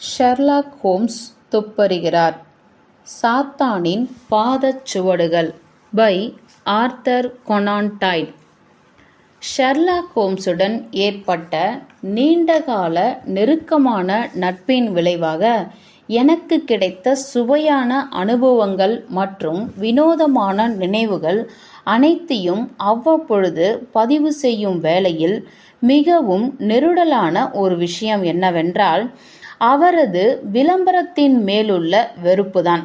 Sherlock Holmes துப்பறிகிறார். சாத்தானின் பாதச்சுவடுகள் by Arthur Conan Doyle. Sherlock ஹோம்ஸுடன் ஏற்பட்ட நீண்டகால நெருக்கமான நட்பின் விளைவாக எனக்கு கிடைத்த சுவையான அனுபவங்கள் மற்றும் வினோதமான நினைவுகள் அனைத்தையும் அவ்வப்பொழுது பதிவு செய்யும் வேளையில் மிகவும் நெருடலான ஒரு விஷயம் என்னவென்றால், அவரது விளம்பரத்தின் மேலுள்ள வெறுப்புதான்.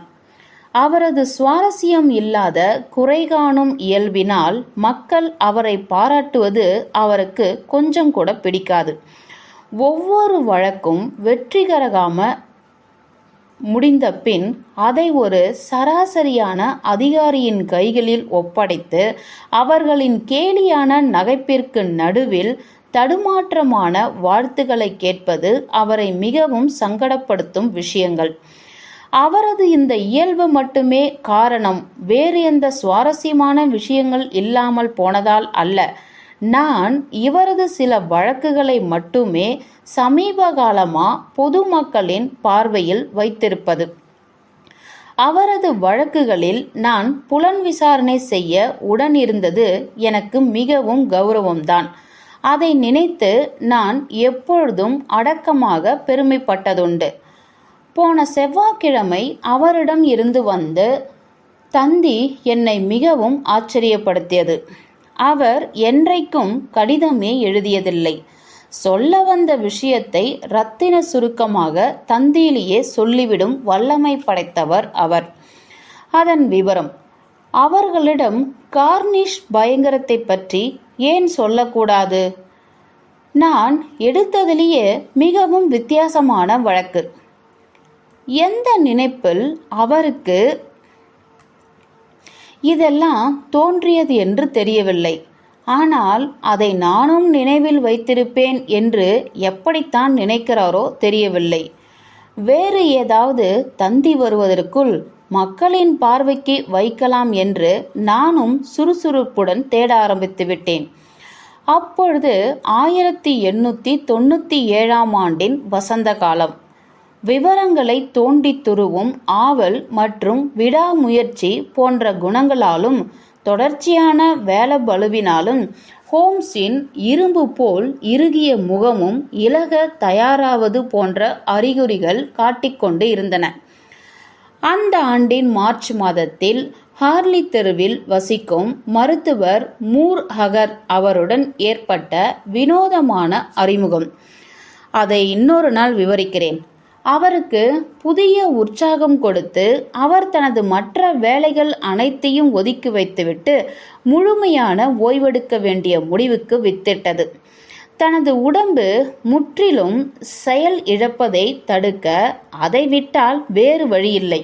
அவரது சுவாரஸ்யம் இல்லாத குறைகாணும் இயல்பினால் மக்கள் அவரை பாராட்டுவது அவருக்கு கொஞ்சம் கூட பிடிக்காது. ஒவ்வொரு வழக்கும் வெற்றிகரமாக முடிந்த பின் அதை ஒரு சராசரியான அதிகாரியின் கைகளில் ஒப்படைத்து அவர்களின் கேலியான நகைப்பிற்கு நடுவில் தடுமாற்றமான வாழ்த்துக்களை கேட்பது அவரை மிகவும் சங்கடப்படுத்தும் விஷயங்கள். அவரது இந்த இயல்பு மட்டுமே காரணம், வேறு எந்த சுவாரஸ்யமான விஷயங்கள் இல்லாமல் போனதால் அல்ல. நான் இவரது சில வழக்குகளை மட்டுமே சமீப காலமா பொதுமக்களின் பார்வையில் வைத்திருப்பது. அவரது வழக்குகளில் நான் புலன் விசாரணை செய்ய உடன் இருந்தது எனக்கு மிகவும் கௌரவம்தான். அதை நினைத்து நான் எப்பொழுதும் அடக்கமாக பெருமைப்பட்டதுண்டு. போன செவ்வாய்க்கிழமை அவரிடம் இருந்து வந்த தந்தி என்னை மிகவும் ஆச்சரியப்படுத்தியது. அவர் என்றைக்கும் கடிதமே எழுதியதில்லை. சொல்ல வந்த விஷயத்தை இரத்தின சுருக்கமாக தந்தியிலேயே சொல்லிவிடும் வல்லமை படைத்தவர் அவர். அதன் விவரம், அவர்களிடம் கார்னிஷ் பயங்கரத்தை பற்றி ஏன் சொல்லக்கூடாது? நான் எடுத்ததிலேயே மிகவும் வித்தியாசமான வழக்கு. எந்த நினைப்பில் அவருக்கு இதெல்லாம் தோன்றியது என்று தெரியவில்லை. ஆனால் அதை நானும் நினைவில் வைத்திருப்பேன் என்று எப்படித்தான் நினைக்கிறாரோ தெரியவில்லை. வேறு ஏதாவது தந்தி வருவதற்குள் மக்களின் பார்வைக்கு வைக்கலாம் என்று நானும் சுறுசுறுப்புடன் தேட ஆரம்பித்து விட்டேன். அப்பொழுது 1897 ஆண்டின் வசந்த காலம். விவரங்களை தோண்டி துருவும் ஆவல் மற்றும் விடாமுயற்சி போன்ற குணங்களாலும் தொடர்ச்சியான வேலைபளுவினாலும் ஹோம்ஸின் இரும்பு போல் இறுகிய முகமும் இலக தயாராவது போன்ற அறிகுறிகள் காட்டிக்கொண்டு இருந்தன. அந்த ஆண்டின் மார்ச் மாதத்தில் ஹார்லி தெருவில் வசிக்கும் மருத்துவர் மூர் ஹகர் அவருடன் ஏற்பட்ட வினோதமான அறிமுகம். அதை இன்னொரு நாள் விவரிக்கிறேன். அவருக்கு புதிய உற்சாகம் கொடுத்து அவர் தனது மற்ற வேலைகள் அனைத்தையும் ஒதுக்கி வைத்துவிட்டு முழுமையான ஓய்வெடுக்க வேண்டிய முடிவுக்கு வித்திட்டது. தனது உடம்பு முற்றிலும் செயல் இழப்பதை தடுக்க அதை விட்டால் வேறு வழியில்லை.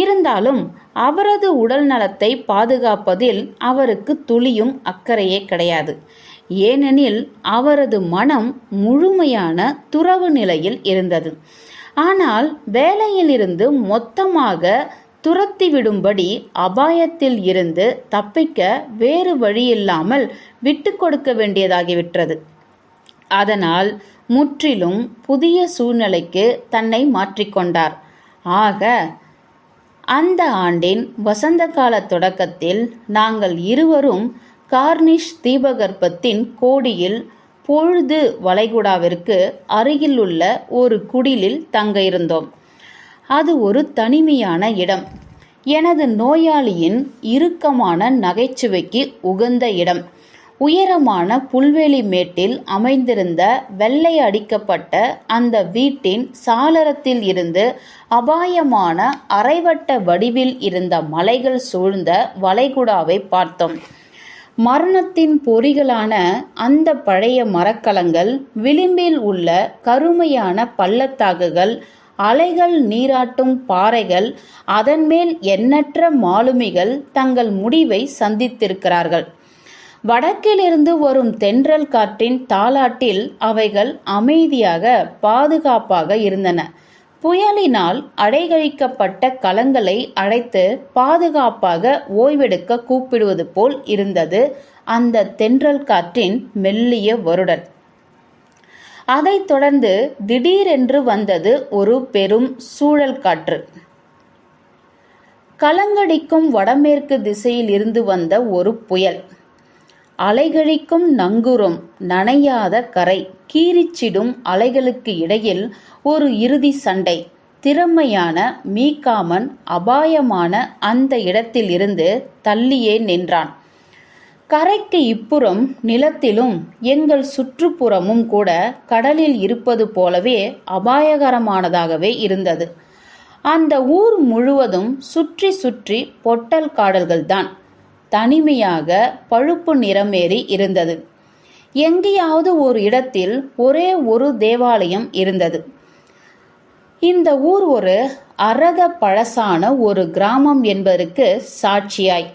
இருந்தாலும் அவரது உடல் நலத்தை பாதுகாப்பதில் அவருக்கு துளியும் அக்கறையே கிடையாது. ஏனெனில் அவரது மனம் முழுமையான துறவு நிலையில் இருந்தது. ஆனால் வேலையிலிருந்து மொத்தமாக துரத்திவிடும்படி அபாயத்தில் இருந்து தப்பிக்க வேறு வழியில்லாமல் விட்டு கொடுக்க வேண்டியதாகிவிட்டது. அதனால் முற்றிலும் புதிய சூழ்நிலைக்கு தன்னை மாற்றிக்கொண்டார். ஆக அந்த ஆண்டின் வசந்த கால தொடக்கத்தில் நாங்கள் இருவரும் கார்னிஷ் தீபகற்பத்தின் கோடியில் பொழுது வளைகுடாவிற்கு அருகிலுள்ள ஒரு குடிலில் தங்க இருந்தோம். அது ஒரு தனிமையான இடம். எனது நோயாளியின் இறுக்கமான நகைச்சுவைக்கு உகந்த இடம். உயரமான புல்வெளி மேட்டில் அமைந்திருந்த வெள்ளை அடிக்கப்பட்ட அந்த வீட்டின் சாளரத்தில் இருந்து அபாயமான அரைவட்ட வடிவில் இருந்த மலைகள் சூழ்ந்த வளைகுடாவை பார்த்தோம். மரணத்தின் பொறிகளான அந்த பழைய மரக்கலங்கள், விளிம்பில் உள்ள கருமையான பள்ளத்தாக்குகள், அலைகள் நீராட்டும் பாறைகள், அதன் மேல் எண்ணற்ற மாலுமிகள் தங்கள் முடிவை சந்தித்திருக்கிறார்கள். வடக்கிலிருந்து வரும் தென்றல் காற்றின் தாலாட்டில் அவைகள் அமைதியாக பாதுகாப்பாக இருந்தன. புயலினால் அடைகழிக்கப்பட்ட களங்களை அடைத்து பாதுகாப்பாக ஓய்வெடுக்க கூப்பிடுவது போல் இருந்தது அந்த தென்றல் காற்றின் மெல்லிய வருடல். அதைத் தொடர்ந்து திடீரென்று வந்தது ஒரு பெரும் சூழல் காற்று. கலங்கடிக்கும் வடமேற்கு திசையில் இருந்து வந்த ஒரு புயல். அலைகழிக்கும் நங்கூரம், நனையாத கரை, கீறிச்சிடும் அலைகளுக்கு இடையில் ஒரு இறுதி சண்டை. திறமையான மீகாமன் அபாயமான அந்த இடத்தில் இருந்து தள்ளியே நின்றான். கரைக்கு இப்புறம் நிலத்திலும் எங்கள் சுற்றுப்புறமும் கூட கடலில் இருப்பது போலவே அபாயகரமானதாகவே இருந்தது. அந்த ஊர் முழுவதும் சுற்றி சுற்றி பொட்டல் காடல்கள்தான். தனிமையாக பழுப்பு நிறமேறி இருந்தது. எங்கேயாவது ஒரு இடத்தில் ஒரே ஒரு தேவாலயம் இருந்தது. இந்த ஊர் ஒரு அரத பழசான ஒரு கிராமம் என்பதற்கு சாட்சியாய்.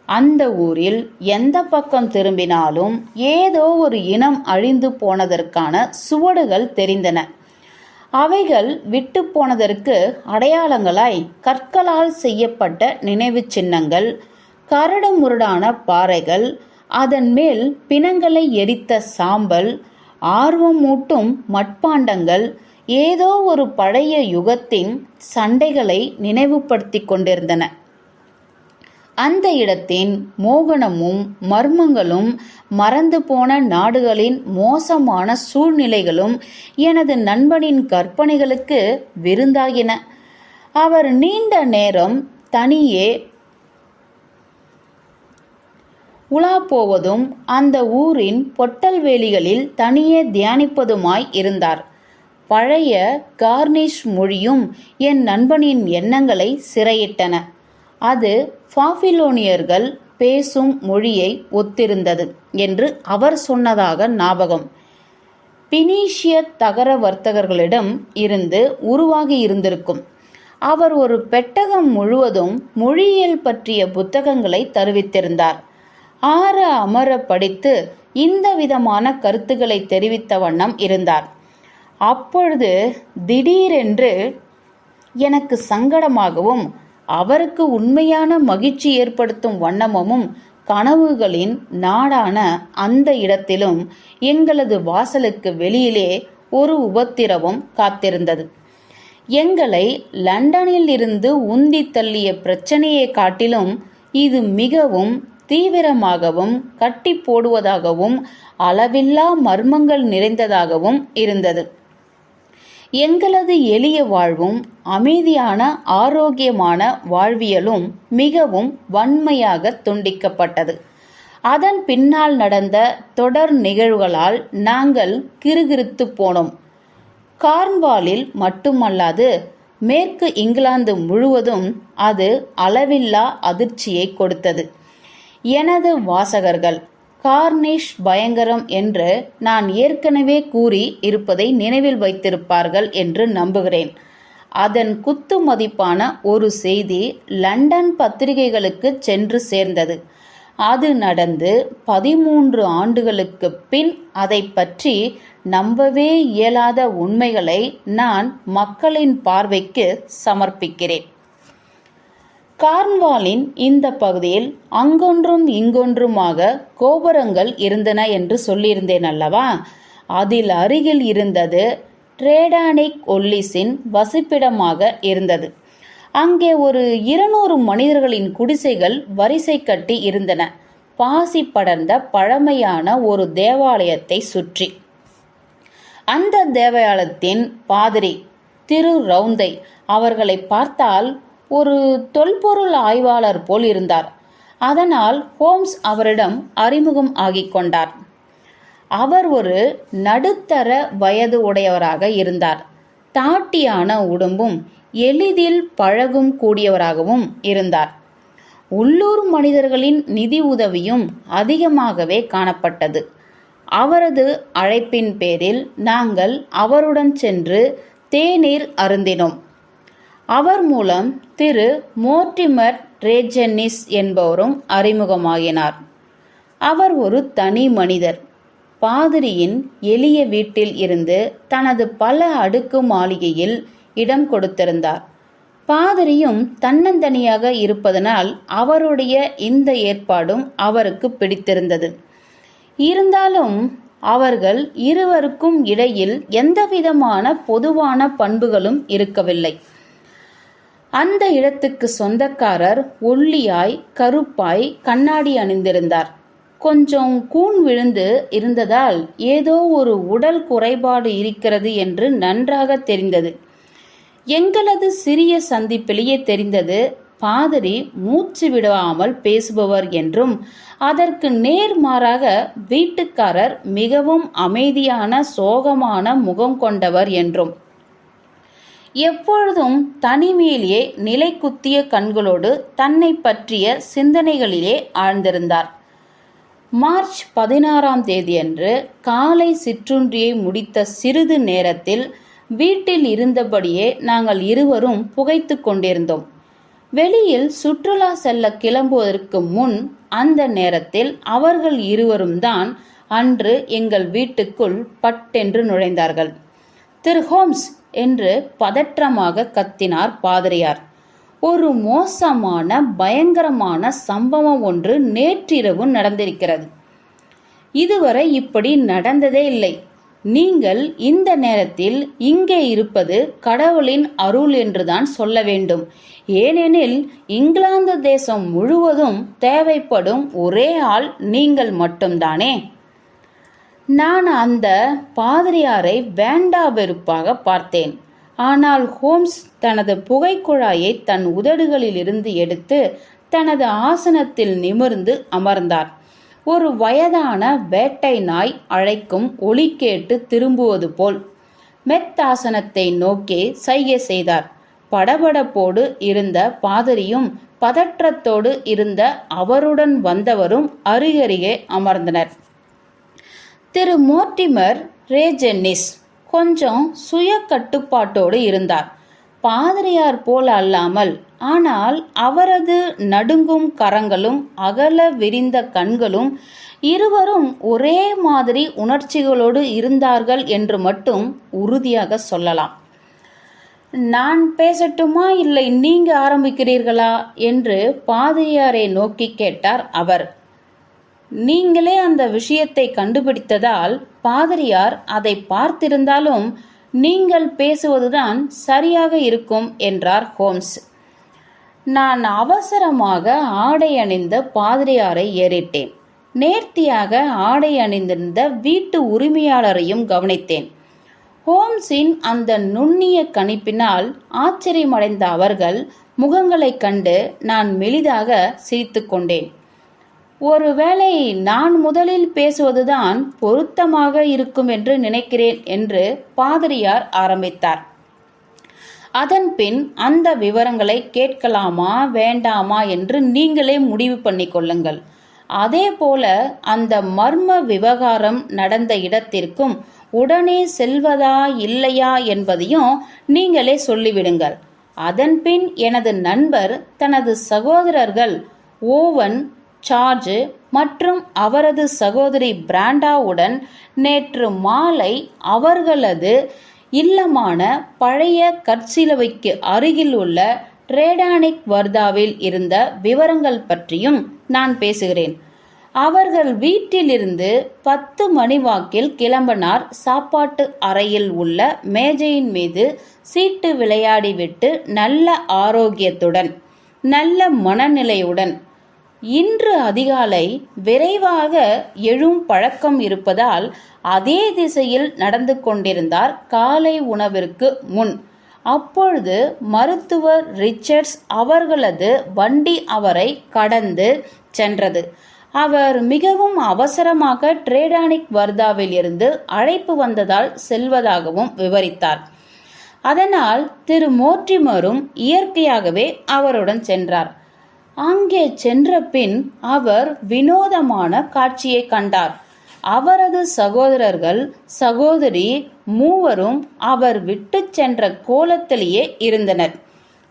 அந்த ஊரில் எந்த பக்கம் திரும்பினாலும் ஏதோ ஒரு இனம் அழிந்து போனதற்கான சுவடுகள் தெரிந்தன. அவைகள் விட்டு போனதற்கு அடையாளங்களாய் கற்களால் செய்யப்பட்ட நினைவு சின்னங்கள், கரடு முரடான பாறைகள், அதன் மேல் பிணங்களை எரித்த சாம்பல், ஆர்வமூட்டும் மட்பாண்டங்கள் ஏதோ ஒரு பழைய யுகத்தின் சண்டைகளை நினைவுபடுத்தி கொண்டிருந்தன. அந்த இடத்தின் மோகனமும் மர்மங்களும் மறந்து போன நாடுகளின் மோசமான சூழ்நிலைகளும் எனது நண்பனின் கற்பனைகளுக்கு விருந்தாகின. அவர் நீண்ட நேரம் தனியே உலா போவதும் அந்த ஊரின் பொட்டல்வேலிகளில் தனியே தியானிப்பதுமாய் இருந்தார். பழைய கார்னிஷ் மொழியும் என் நண்பனின் எண்ணங்களை சிறையிட்டன. அது பாபிலோனியர்கள் பேசும் மொழியை ஒத்திருந்தது என்று அவர் சொன்னதாக ஞாபகம். பினீஷிய தகர வர்த்தகர்களிடம் இருந்து உருவாகி இருந்திருக்கும். அவர் ஒரு பெட்டகம் முழுவதும் மொழியியல் பற்றிய புத்தகங்களை தருவித்திருந்தார். ஆற அமர படித்து இந்த விதமான கருத்துக்களை தெரிவித்த வண்ணம் இருந்தார். அப்பொழுது திடீரென்று எனக்கு சங்கடமாகவும் அவருக்கு உண்மையான மகிழ்ச்சி ஏற்படுத்தும் வண்ணமும் கனவுகளின் நாடான அந்த இடத்திலும் எங்களது வாசலுக்கு வெளியிலே ஒரு உபத்திரவம் காத்திருந்தது. எங்களை லண்டனில் இருந்து உந்தி தள்ளிய பிரச்சனையை காட்டிலும் இது மிகவும் தீவிரமாகவும் கட்டி போடுவதாகவும் அளவில்லா மர்மங்கள் நிறைந்ததாகவும் இருந்தது. எங்களது எளிய வாழ்வும் அமைதியான ஆரோக்கியமான வாழ்வியலும் மிகவும் வன்மையாக துண்டிக்கப்பட்டது. அதன் பின்னால் நடந்த தொடர் நிகழ்வுகளால் நாங்கள் கிறுகிறுத்து போனோம். கார்ன்வாலில் மட்டுமல்லாது மேற்கு இங்கிலாந்து முழுவதும் அது அளவில்லா அதிர்ச்சியை கொடுத்தது. எனது வாசகர்கள் கார்னிஷ் பயங்கரம் என்று நான் ஏற்கனவே கூறி இருப்பதை நினைவில் வைத்திருப்பார்கள் என்று நம்புகிறேன். அதன் குத்து மதிப்பான ஒரு செய்தி லண்டன் பத்திரிகைகளுக்கு சென்று சேர்ந்தது. அது நடந்து 13 ஆண்டுகளுக்கு பின் அதை பற்றி நம்பவே இயலாத உண்மைகளை நான் மக்களின் பார்வைக்கு சமர்ப்பிக்கிறேன். கார்ன்வாலின் இந்த பகுதியில் அங்கொன்றும் இங்கொன்றுமாக கோபுரங்கள் இருந்தன என்று சொல்லியிருந்தேன் அல்லவா? அதில் அருகில் இருந்தது ட்ரேடானிக் ஒல்லிஸின் வசிப்பிடமாக இருந்தது. அங்கே ஒரு 200 மனிதர்களின் குடிசைகள் வரிசை கட்டி இருந்தன, பாசி படர்ந்த பழமையான ஒரு தேவாலயத்தை சுற்றி. அந்த தேவாலயத்தின் பாதிரி திரு ரவுந்தை அவர்களை பார்த்தால் ஒரு தொல்பொருள் ஆய்வாளர் போல் இருந்தார். அதனால் ஹோம்ஸ் அவரிடம் அறிமுகம் ஆகிக் கொண்டார். அவர் ஒரு நடுத்தர வயது உடையவராக இருந்தார். தாட்டியான உடம்பும் எளிதில் பழகும் கூடியவராகவும் இருந்தார். உள்ளூர் மனிதர்களின் நிதி உதவியும் அதிகமாகவே காணப்பட்டது. அவரது அழைப்பின் பேரில் நாங்கள் அவருடன் சென்று தேநீர் அருந்தினோம். அவர் மூலம் திரு மோர்டிமர் ரேஜென்னிஸ் என்பவரும் அறிமுகமாகினார். அவர் ஒரு தனி மனிதர். பாதிரியின் எளிய வீட்டில் இருந்து தனது பல அடுக்கு மாளிகையில் இடம் கொடுத்திருந்தார். பாதிரியும் தன்னந்தனியாக இருப்பதனால் அவருடைய இந்த ஏற்பாடும் அவருக்கு பிடித்திருந்தது. இருந்தாலும் அவர்கள் இருவருக்கும் இடையில் எந்தவிதமான பொதுவான பண்புகளும் இருக்கவில்லை. அந்த இடத்துக்கு சொந்தக்காரர் ஒல்லியாய், கருப்பாய், கண்ணாடி அணிந்திருந்தார். கொஞ்சம் கூன் விழுந்து இருந்ததால் ஏதோ ஒரு உடல் குறைபாடு இருக்கிறது என்று நன்றாக தெரிந்தது. எங்களது சிறிய சந்திப்பிலேயே தெரிந்தது பாதிரி மூச்சு விடாமல் பேசுபவர் என்றும், அதற்கு நேர்மாறாக வீட்டுக்காரர் மிகவும் அமைதியான சோகமான முகம் கொண்டவர் என்றும். எப்பொழுதும் தனிமையிலேயே நிலை குத்திய கண்களோடு தன்னை பற்றிய சிந்தனைகளிலே ஆழ்ந்திருந்தார். மார்ச் 16ஆம் தேதியன்று காலை சிற்றுண்டியை முடித்த சிறிது நேரத்தில் வீட்டில் இருந்தபடியே நாங்கள் இருவரும் புகைத்து கொண்டிருந்தோம். வெளியில் சுற்றுலா செல்ல கிளம்புவதற்கு முன் அந்த நேரத்தில் அவர்கள் இருவரும் தான் அன்று எங்கள் வீட்டுக்குள் பட்டென்று நுழைந்தார்கள். திரு ஹோம்ஸ் என்று பதற்றமாக கத்தினார் பாதிரியார். ஒரு மோசமான பயங்கரமான சம்பவம் ஒன்று நேற்றிரவு நடந்திருக்கிறது. இதுவரை இப்படி நடந்ததே இல்லை. நீங்கள் இந்த நேரத்தில் இங்கே இருப்பது கடவுளின் அருள் என்றுதான் சொல்ல வேண்டும். ஏனெனில் இங்கிலாந்து தேசம் முழுவதும் தேவைப்படும் ஒரே ஆள் நீங்கள் மட்டும்தானே. நான் அந்த பாதிரியாரை வேண்டா வெறுப்பாக பார்த்தேன். ஆனால் ஹோம்ஸ் தனது புகைக்குழாயை தன் உதடுகளிலிருந்து எடுத்து தனது ஆசனத்தில் நிமிர்ந்து அமர்ந்தார். ஒரு வயதான வேட்டை நாய் அழைக்கும் ஒலி கேட்டு திரும்புவது போல் மெத்தாசனத்தை நோக்கி சைகை செய்தார். படபடப்போடு இருந்த பாதிரியும் பதற்றத்தோடு இருந்த அவருடன் வந்தவரும் அருகருகே அமர்ந்தனர். திரு மோர்டிமர் ரேஜென்னிஸ் கொஞ்சம் சுய கட்டுப்பாட்டோடு இருந்தார். பாதிரியார் போல் அல்லாமல், ஆனால் அவரது நடுங்கும் கரங்களும் அகல விரிந்த கண்களும் இருவரும் ஒரே மாதிரி உணர்ச்சிகளோடு இருந்தார்கள் என்று மட்டும் உறுதியாக சொல்லலாம். நான் பேசட்டுமா, இல்லை நீங்க ஆரம்பிக்கிறீர்களா என்று பாதிரியாரை நோக்கி கேட்டார் அவர். நீங்களே அந்த விஷயத்தை கண்டுபிடித்ததால் பாதிரியார் அதை பார்த்திருந்தாலும் நீங்கள் பேசுவதுதான் சரியாக இருக்கும் என்றார் ஹோம்ஸ். நான் அவசரமாக ஆடை அணிந்த பாதிரியாரை ஏறிட்டேன். நேர்த்தியாக ஆடை அணிந்திருந்த வீட்டு உரிமையாளரையும் கவனித்தேன். ஹோம்ஸின் அந்த நுண்ணிய கணிப்பினால் ஆச்சரியமடைந்த அவர்கள் முகங்களைக் கண்டு நான் மெலிதாக சிரித்து கொண்டேன். ஒருவேளை நான் முதலில் பேசுவதுதான் பொருத்தமாக இருக்கும் என்று நினைக்கிறேன் என்று பாதிரியார் ஆரம்பித்தார். அதன் பின் அந்த விவரங்களை கேட்கலாமா வேண்டாமா என்று நீங்களே முடிவு பண்ணி கொள்ளுங்கள். அதே போல அந்த மர்ம விவகாரம் நடந்த இடத்திற்கும் உடனே செல்வதா இல்லையா என்பதையும் நீங்களே சொல்லிவிடுங்கள். அதன் பின் எனது நண்பர் தனது சகோதரர்கள் ஓவன், சார்ஜ் மற்றும் அவரது சகோதரி பிராண்டாவுடன் நேற்று மாலை அவர்களது இல்லமான பழைய கற்சிலுவைக்கு அருகில் உள்ள ட்ரேடானிக் வர்தாவில் இருந்த விவரங்கள் பற்றியும் நான் பேசுகிறேன். அவர்கள் வீட்டிலிருந்து 10 மணி வாக்கில் கிளம்பினார். சாப்பாட்டு அறையில் உள்ள மேஜையின் மீது சீட்டு விளையாடிவிட்டு நல்ல ஆரோக்கியத்துடன், நல்ல மனநிலையுடன், இன்று அதிகாலை விரைவாக எழும் பழக்கம் இருப்பதால் அதே திசையில் நடந்து கொண்டிருந்தார் காலை உணவிற்கு முன். அப்பொழுது மருத்துவர் ரிச்சர்ட்ஸ் அவர்களது வண்டி அவரை கடந்து சென்றது. அவர் மிகவும் அவசரமாக ட்ரேடானிக் வர்தாவில் இருந்து அழைப்பு வந்ததால் செல்வதாகவும் விவரித்தார். அதனால் திரு மோர்டிமரும் இயற்கையாகவே அவருடன் சென்றார். அங்கே சென்ற பின் அவர் வினோதமான காட்சியை கண்டார். அவரது சகோதரர்கள், சகோதரி மூவரும் அவர் விட்டு சென்ற கோலத்திலேயே இருந்தனர்.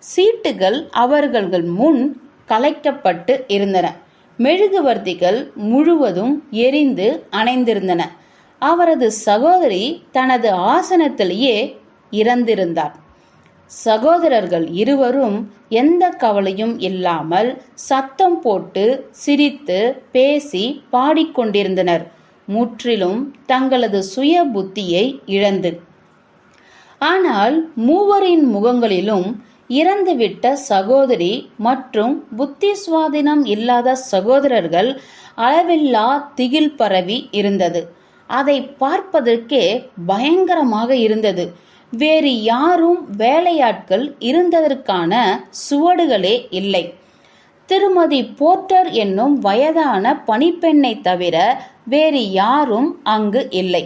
சீட்டுகள் அவர்கள் முன் கலைக்கப்பட்டு இருந்தன. மெழுகுவர்த்திகள் முழுவதும் எரிந்து அணைந்திருந்தன. அவரது சகோதரி தனது ஆசனத்திலேயே இறந்திருந்தார். சகோதரர்கள் இருவரும் எந்த கவலையும் இல்லாமல் சத்தம் போட்டு சிரித்து பேசி பாடிக்கொண்டிருந்தனர். முற்றிலும் தங்களது சுய புத்தியை இழந்து. ஆனால் மூவரின் முகங்களிலும் இறந்துவிட்ட சகோதரி மற்றும் புத்தி சுவாதீனம் இல்லாத சகோதரர்கள் அளவில்லா திகில் பரவி இருந்தது. அதை பார்ப்பதற்கே பயங்கரமாக இருந்தது. வேறு யாரும் வேலையாட்கள் இருந்ததற்கான சுவடுகளே இல்லை. திருமதி போர்ட்டர் என்னும் வயதான பணிப்பெண்ணை தவிர வேறு யாரும் அங்கு இல்லை.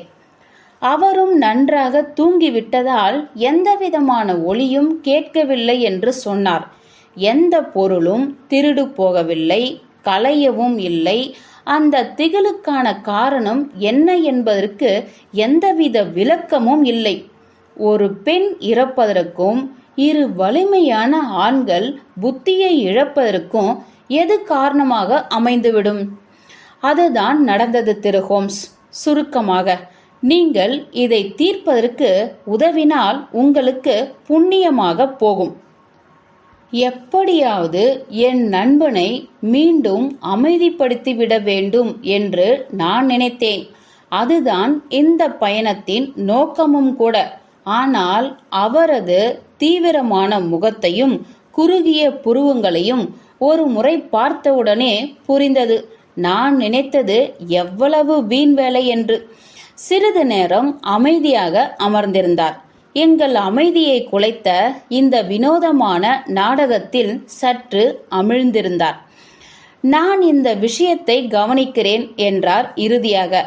அவரும் நன்றாக தூங்கிவிட்டதால் எந்தவிதமான ஒலியும் கேட்கவில்லை என்று சொன்னார். எந்த பொருளும் திருடு போகவில்லை, களையவும் இல்லை. அந்த திகிலுக்கான காரணம் என்ன என்பதற்கு எந்தவித விளக்கமும் இல்லை. ஒரு பெண் இறப்பதற்கும் இரு வலிமையான ஆண்கள் புத்தியை இழப்பதற்கும் எது காரணமாக அமைந்துவிடும்? அதுதான் நடந்தது திரு ஹோம்ஸ். சுருக்கமாக, நீங்கள் இதை தீர்ப்பதற்கு உதவினால் உங்களுக்கு புண்ணியமாக போகும். எப்படியாவது என் நண்பனை மீண்டும் அமைதிப்படுத்திவிட வேண்டும் என்று நான் நினைத்தேன். அதுதான் இந்த பயணத்தின் நோக்கமும் கூட. ஆனால் அவரது தீவிரமான முகத்தையும் குறுகிய புருவங்களையும் ஒரு முறை பார்த்தவுடனே புரிந்தது நான் நினைத்தது எவ்வளவு வீண் வேலை என்று. சிறிது நேரம் அமைதியாக அமர்ந்திருந்தார். எங்கள் அமைதியை குலைத்த இந்த வினோதமான நாடகத்தில் சற்று அமிழ்ந்திருந்தார். நான் இந்த விஷயத்தை கவனிக்கிறேன் என்றார் இறுதியாக.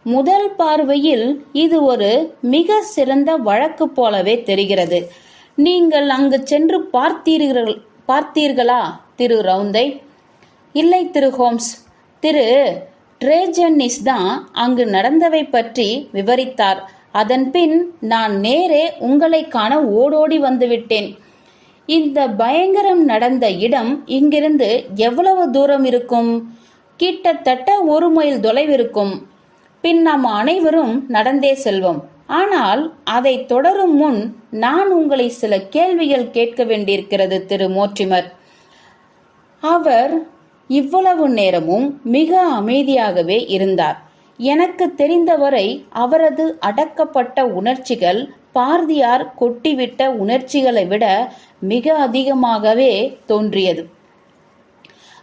முதல் பார்வையில் இது ஒரு மிக சிறந்த வழக்கு போலவே தெரிகிறது. நீங்கள் அங்கு சென்று பார்த்தீர்களா திரு ரவுந்தை? இல்லை திரு ஹோம்ஸ். திரு ட்ரேஜன்னிஸ் தான் அங்கு நடந்தவை பற்றி விவரித்தார். அதன்பின் நான் நேரே உங்களை காண ஓடோடி வந்துவிட்டேன். இந்த பயங்கரம் நடந்த இடம் இங்கிருந்து எவ்வளவு தூரம் இருக்கும்? கிட்டத்தட்ட 1 மைல் தொலைவிருக்கும். பின் நாம் அனைவரும் நடந்தே செல்வோம். ஆனால் அதை தொடரும் முன் நான் உங்களை சில கேள்விகள் கேட்க வேண்டியிருக்கிறது திரு மோர்டிமர். அவர் இவ்வளவு நேரமும் மிக அமைதியாகவே இருந்தார். எனக்கு தெரிந்தவரை அவரது அடக்கப்பட்ட உணர்ச்சிகள் பாரதியார் கொட்டிவிட்ட உணர்ச்சிகளை விட மிக அதிகமாகவே தோன்றியது.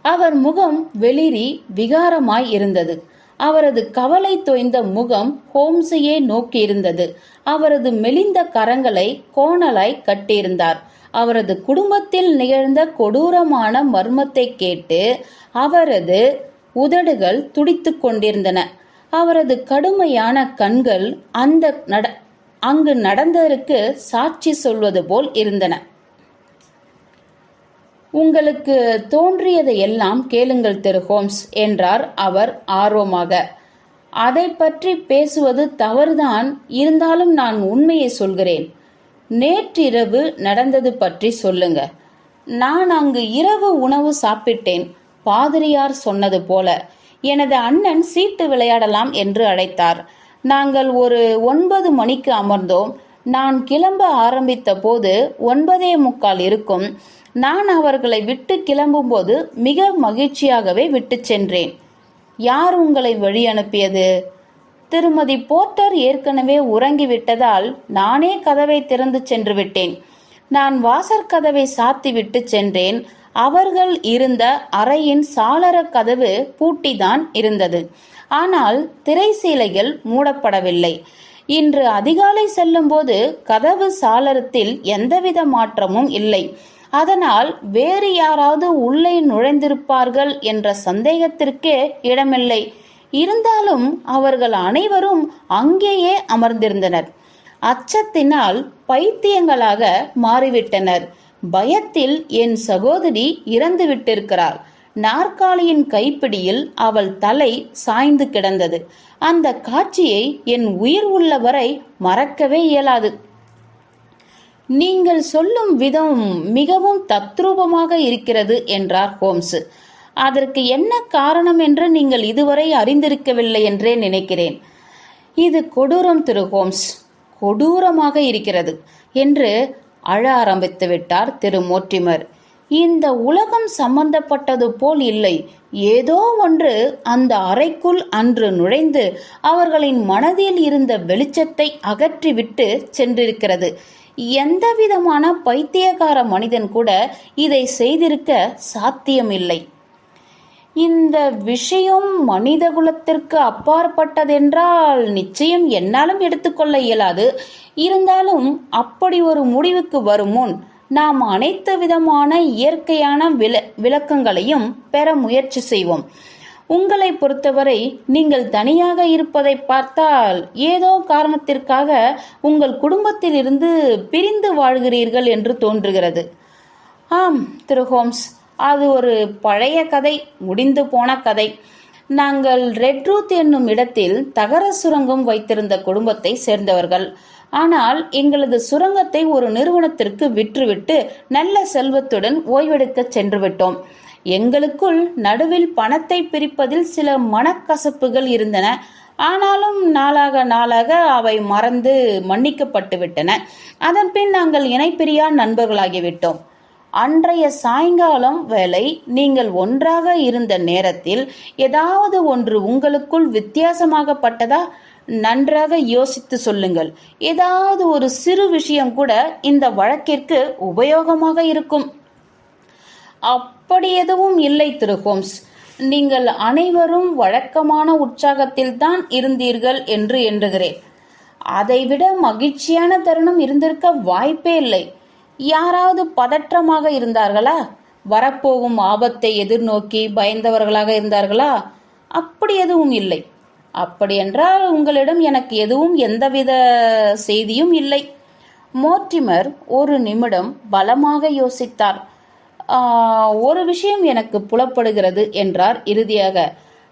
அவர் முகம் வெளிரி விகாரமாய் இருந்தது. அவரது கவலை தோய்ந்த முகம் ஹோம்ஸையே நோக்கியிருந்தது. அவரது மெலிந்த கரங்களை கோணலாய் கட்டியிருந்தார். அவரது குடும்பத்தில் நிகழ்ந்த கொடூரமான மர்மத்தை கேட்டு அவரது உதடுகள் துடித்துக் கொண்டிருந்தன. அவரது கடுமையான கண்கள் அங்கு நடந்ததற்கு சாட்சி சொல்வது போல் இருந்தன. உங்களுக்கு தோன்றியதையெல்லாம் கேளுங்கள் திரு ஹோம்ஸ் என்றார் அவர் ஆர்வமாக. அதை பற்றி பேசுவது தவறுதான், இருந்தாலும் நான் உண்மையை சொல்கிறேன். நேற்றிரவு நடந்தது பற்றி சொல்லுங்க. நான் அங்கு இரவு உணவு சாப்பிட்டேன். பாதிரியார் சொன்னது போல எனது அண்ணன் சீட்டு விளையாடலாம் என்று அழைத்தார். நாங்கள் ஒரு 9 மணிக்கு அமர்ந்தோம். நான் கிளம்ப ஆரம்பித்த போது 9:45 இருக்கும். நான் அவர்களை விட்டு கிளம்பும்போது மிக மகிழ்ச்சியாகவே விட்டு சென்றேன். யார் உங்களை வழி அனுப்பியது? திருமதி போர்ட்டர் ஏற்கனவே உறங்கிவிட்டதால் நானே கதவை திறந்து சென்று விட்டேன். நான் வாசற்கதவை சாத்தி விட்டு சென்றேன். அவர்கள் இருந்த அறையின் சாளர கதவு பூட்டிதான் இருந்தது. ஆனால் திரைசீலைகள் மூடப்படவில்லை. இன்று அதிகாலை செல்லும்போது கதவு சாளரத்தில் எந்தவித மாற்றமும் இல்லை. அதனால் வேறு யாராவது உள்ளே நுழைந்திருப்பார்கள் என்ற சந்தேகத்திற்கே இடமில்லை. இருந்தாலும் அவர்கள் அனைவரும் அங்கேயே அமர்ந்திருந்தனர். அச்சத்தினால் பைத்தியங்களாக மாறிவிட்டனர். பயத்தில் என் சகோதரி இறந்து விட்டிருக்கிறாள். நாற்காலியின் கைப்பிடியில் அவள் தலை சாய்ந்து கிடந்தது. அந்த காட்சியை என் உயிர் உள்ளவரை மறக்கவே இயலாது. நீங்கள் சொல்லும் விதம் மிகவும் தத்ரூபமாக இருக்கிறது என்றார் ஹோம்ஸ். அதற்கு என்ன காரணம் என்று நீங்கள் இதுவரை அறிந்திருக்கவில்லை என்றே நினைக்கிறேன். இது கொடூரம் திரு ஹோம்ஸ், கொடூரமாக இருக்கிறது என்று அழ ஆரம்பித்து விட்டார் திரு மோர்டிமர். இந்த உலகம் சம்பந்தப்பட்டது போல் இல்லை. ஏதோ ஒன்று அந்த அறைக்குள் அன்று நுழைந்து அவர்களின் மனதில் இருந்த வெளிச்சத்தை அகற்றிவிட்டு சென்றிருக்கிறது. எந்தவிதமான பைத்தியக்கார மனிதன் கூட இதை செய்திருக்க சாத்தியமில்லை. இந்த விஷயம் மனிதகுலத்திற்கு அப்பாற்பட்டதென்றால் நிச்சயம் என்னாலும் எடுத்துக்கொள்ள இயலாது. இருந்தாலும் அப்படி ஒரு முடிவுக்கு வரும் முன் நாம் அனைத்து விதமான இயற்கையான விளக்கங்களையும் பெற முயற்சி செய்வோம். உங்களை பொறுத்தவரை நீங்கள் தனியாக இருப்பதை பார்த்தால் ஏதோ காரணத்திற்காக உங்கள் குடும்பத்தில் இருந்து பிரிந்து வாழ்கிறீர்கள் என்று தோன்றுகிறது. ஆம் திரு ஹோம்ஸ், அது ஒரு பழைய கதை, முடிந்து போன கதை. நாங்கள் ரெட் ரூத் என்னும் இடத்தில் தகர சுரங்கம் வைத்திருந்த குடும்பத்தை சேர்ந்தவர்கள். ஆனால் எங்களது சுரங்கத்தை ஒரு நிறுவனத்திற்கு விற்றுவிட்டு நல்ல செல்வத்துடன் ஓய்வெடுக்க சென்று விட்டோம். எங்களுக்குள் நடுவில் பணத்தை பிரிப்பதில் சில மனக்கசப்புகள் இருந்தன. ஆனாலும் நாளாக அவை மறந்து மன்னிக்கப்பட்டு விட்டன. அதன் பின் நாங்கள் இணைப்பிரியா நண்பர்களாகிவிட்டோம். அன்றைய சாயங்காலம் வேளை நீங்கள் ஒன்றாக இருந்த நேரத்தில் ஏதாவது ஒன்று உங்களுக்குள் வித்தியாசமாகப்பட்டதா? நன்றாக யோசித்து சொல்லுங்கள். ஏதாவது ஒரு சிறு விஷயம் கூட இந்த வழக்கிற்கு உபயோகமாக இருக்கும். அப்படி எதுவும் இல்லை திரு ஹோம்ஸ். நீங்கள் அனைவரும் வழக்கமான உற்சாகத்தில் தான் இருந்தீர்கள் என்று எண்ணுகிறேன். அதைவிட மகிழ்ச்சியான தருணம் இருந்திருக்க வாய்ப்பே இல்லை. யாராவது பதற்றமாக இருந்தார்களா? வரப்போகும் ஆபத்தை எதிர்நோக்கி பயந்தவர்களாக இருந்தார்களா? அப்படி எதுவும் இல்லை. அப்படியென்றால் உங்களிடம் எனக்கு எதுவும் எந்தவித செய்தியும் இல்லை. மோர்டிமர் ஒரு நிமிடம் பலமாக யோசித்தார். ஒரு விஷயம் எனக்கு புலப்படுகிறது என்றார் இறுதியாக.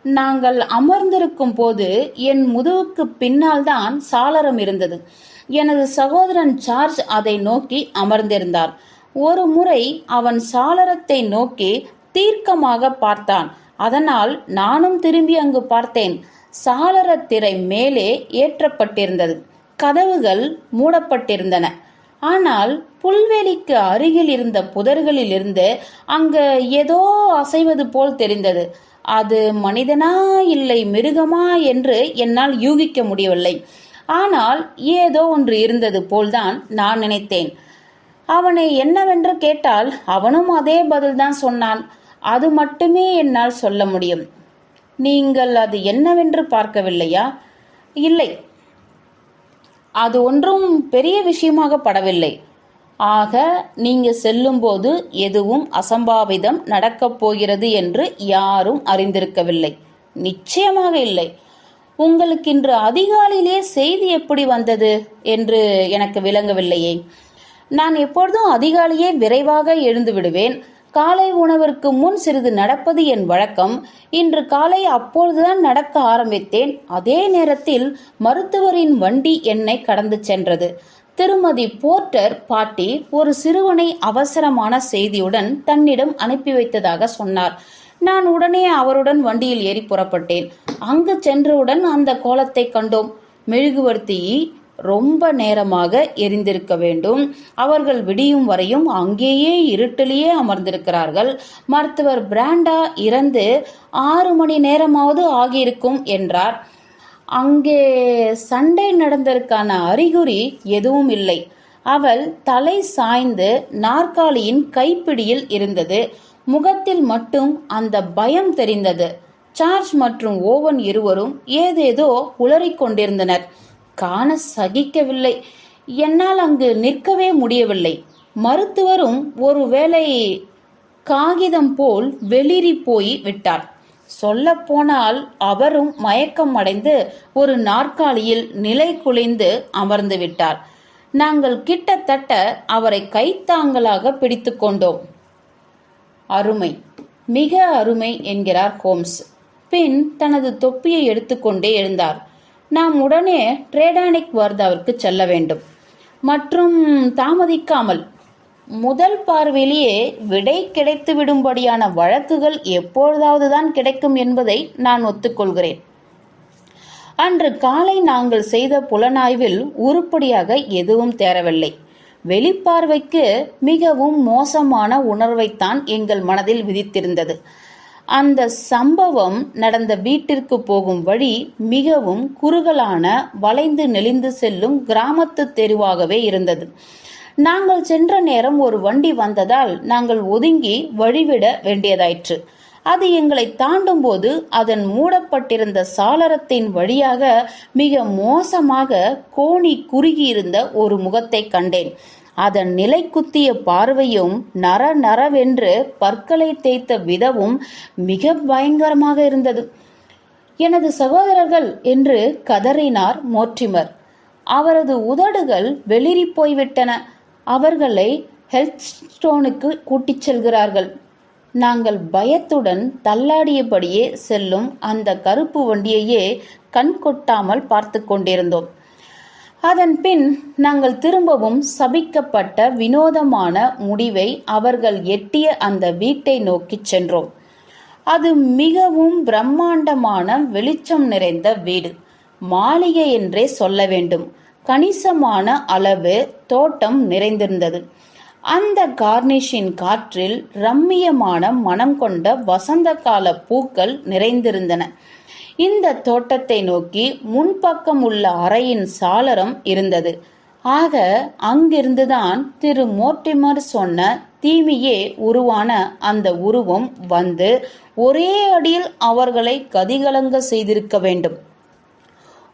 நாங்கள் அமர்ந்திருக்கும் போது என் முதுகுக்கு பின்னால் தான் சாளரம் இருந்தது. எனது சகோதரன் சார்ஜ் அதை நோக்கி அமர்ந்திருந்தார். ஒரு முறை அவன் சாளரத்தை நோக்கி தீர்க்கமாக பார்த்தான். அதனால் நானும் திரும்பி அங்கு பார்த்தேன். சாளர திரை மேலே ஏற்றப்பட்டிருந்தது. கதவுகள் மூடப்பட்டிருந்தன. ஆனால் புல்வெளிக்கு அருகில் இருந்த புதர்களில் இருந்து அங்கு ஏதோ அசைவது போல் தெரிந்தது. அது மனிதனா இல்லை மிருகமா என்று என்னால் யூகிக்க முடியவில்லை. ஆனால் ஏதோ ஒன்று இருந்தது போல்தான் நான் நினைத்தேன். அவனை என்னவென்று கேட்டால் அவனும் அதே பதில்தான் சொன்னான். அது மட்டுமே என்னால் சொல்ல முடியும். நீங்கள் அது என்னவென்று பார்க்கவில்லையா? இல்லை, அது ஒன்றும் பெரிய விஷயமாக படவில்லை. ஆக நீங்க செல்லும்போது எதுவும் அசம்பாவிதம் நடக்கப் போகிறது என்று யாரும் அறிந்திருக்கவில்லை. நிச்சயமாக இல்லை. உங்களுக்கு இன்று அதிகாலையிலே செய்தி எப்படி வந்தது என்று எனக்கு விளங்கவில்லையே. நான் எப்பொழுதும் அதிகாலையே விரைவாக எழுந்து விடுவேன். காலை உணவிற்கு முன் சிறிது நடப்பது என் வழக்கம். இன்று காலை அப்பொழுதுதான் நடக்க ஆரம்பித்தேன். அதே நேரத்தில் மருத்துவரின் வண்டி என்னை கடந்து சென்றது. திருமதி போர்ட்டர் பாட்டி ஒரு சிறுவனை அவசரமான செய்தியுடன் தன்னிடம் அனுப்பி வைத்ததாக சொன்னார். நான் உடனே அவருடன் வண்டியில் ஏறி புறப்பட்டேன். அங்கு சென்றவுடன் அந்த கோலத்தை கண்டோம். மெழுகுவர்த்தி ரொம்ப நேரமாக எரிந்திருக்க வேண்டும். அவர்கள் விடியும் வரையும் அங்கேயே இருட்டிலேயே அமர்ந்திருக்கிறார்கள். மருத்துவர் பிராண்டா இறந்து 6 மணி நேரமாவது ஆகியிருக்கும் என்றார். அங்கே சண்டை நடந்ததற்கான அறிகுறி எதுவும் இல்லை. அவள் தலை சாய்ந்து நாற்காலியின் கைப்பிடியில் இருந்தது. முகத்தில் மட்டும் அந்த பயம் தெரிந்தது. சார்ஜ் மற்றும் ஓவன் இருவரும் ஏதேதோ உளறிக் கொண்டிருந்தனர். காண சகிக்கவில்லை. என்னால் அங்கு நிற்கவே முடியவில்லை. மருத்துவரும் ஒருவேளை காகிதம் போல் வெளிரி போய் விட்டார். சொல்ல போனால் அவரும் மயக்கம் அடைந்து ஒரு நாற்காலியில் நிலை குலைந்து அமர்ந்து விட்டார். நாங்கள் கிட்டத்தட்ட அவரை கைத்தாங்கலாக பிடித்து கொண்டோம். அருமை, மிக அருமை என்கிறார் ஹோம்ஸ். பின் தனது தொப்பியை எடுத்துக்கொண்டே எழுந்தார். நாம் உடனே ட்ரேடானிக் வர்தாவிற்கு செல்ல வேண்டும். மற்றும் தாமதிக்காமல். முதல் பார்வையிலேயே விடை கிடைத்து விடும்படியான வழக்குகள் எப்பொழுதாவதுதான் கிடைக்கும் என்பதை நான் ஒத்துக்கொள்கிறேன். அன்று காலை நாங்கள் செய்த புலனாய்வில் உருப்படியாக எதுவும் தேரவில்லை. வெளிப்பார்வைக்கு மிகவும் மோசமான உணர்வைத்தான் எங்கள் மனதில் விதித்திருந்தது. அந்த சம்பவம் நடந்த வீட்டிற்கு போகும் வழி மிகவும் குறுகலான, வளைந்து நெளிந்து செல்லும் கிராமத்து தெருவாகவே இருந்தது. நாங்கள் சென்ற நேரம் ஒரு வண்டி வந்ததால் நாங்கள் ஒதுங்கி வழிவிட வேண்டியதாயிற்று. அது எங்களை தாண்டும் போது அதன் மூடப்பட்டிருந்த சாளரத்தின் வழியாக மிக மோசமாக கோணி குறுகியிருந்த ஒரு முகத்தை கண்டேன். அதன் நிலை குத்திய பார்வையும் நர நரவென்று பற்களை தேய்த்த விதமும் மிக பயங்கரமாக இருந்தது. எனது சகோதரர்கள் என்று கதறினார் மோர்டிமர். அவரது உதடுகள் வெளிரி போய்விட்டன. அவர்களை ஹெல்த்ஸ்டோனுக்கு கூட்டிச் செல்கிறார்கள். நாங்கள் பயத்துடன் தள்ளாடியபடியே செல்லும் அந்த கருப்பு வண்டியையே கண் கொட்டாமல் பார்த்து கொண்டிருந்தோம். அதன் பின் நாங்கள் திரும்பவும் சபிக்கப்பட்ட வினோதமான முடிவை அவர்கள் எட்டிய அந்த வீட்டை நோக்கி சென்றோம். அது மிகவும் பிரம்மாண்டமான வெளிச்சம் நிறைந்த வீடு. மாளிகை என்றே சொல்ல வேண்டும். கணிசமான அளவு தோட்டம் நிறைந்திருந்தது. அந்த கார்னிஷின் காற்றில் ரம்மியமான மனம் கொண்ட வசந்த கால பூக்கள் நிறைந்திருந்தன. இந்த தோட்டத்தை நோக்கி முன்பக்கம் உள்ள அறையின் சாளரம் இருந்தது. ஆக அங்கிருந்துதான் திரு மோர்டிமர் சொன்ன தீமையே உருவான அந்த உருவம் வந்து ஒரே அடியில் அவர்களை கதிகலங்க செய்திருக்க வேண்டும்.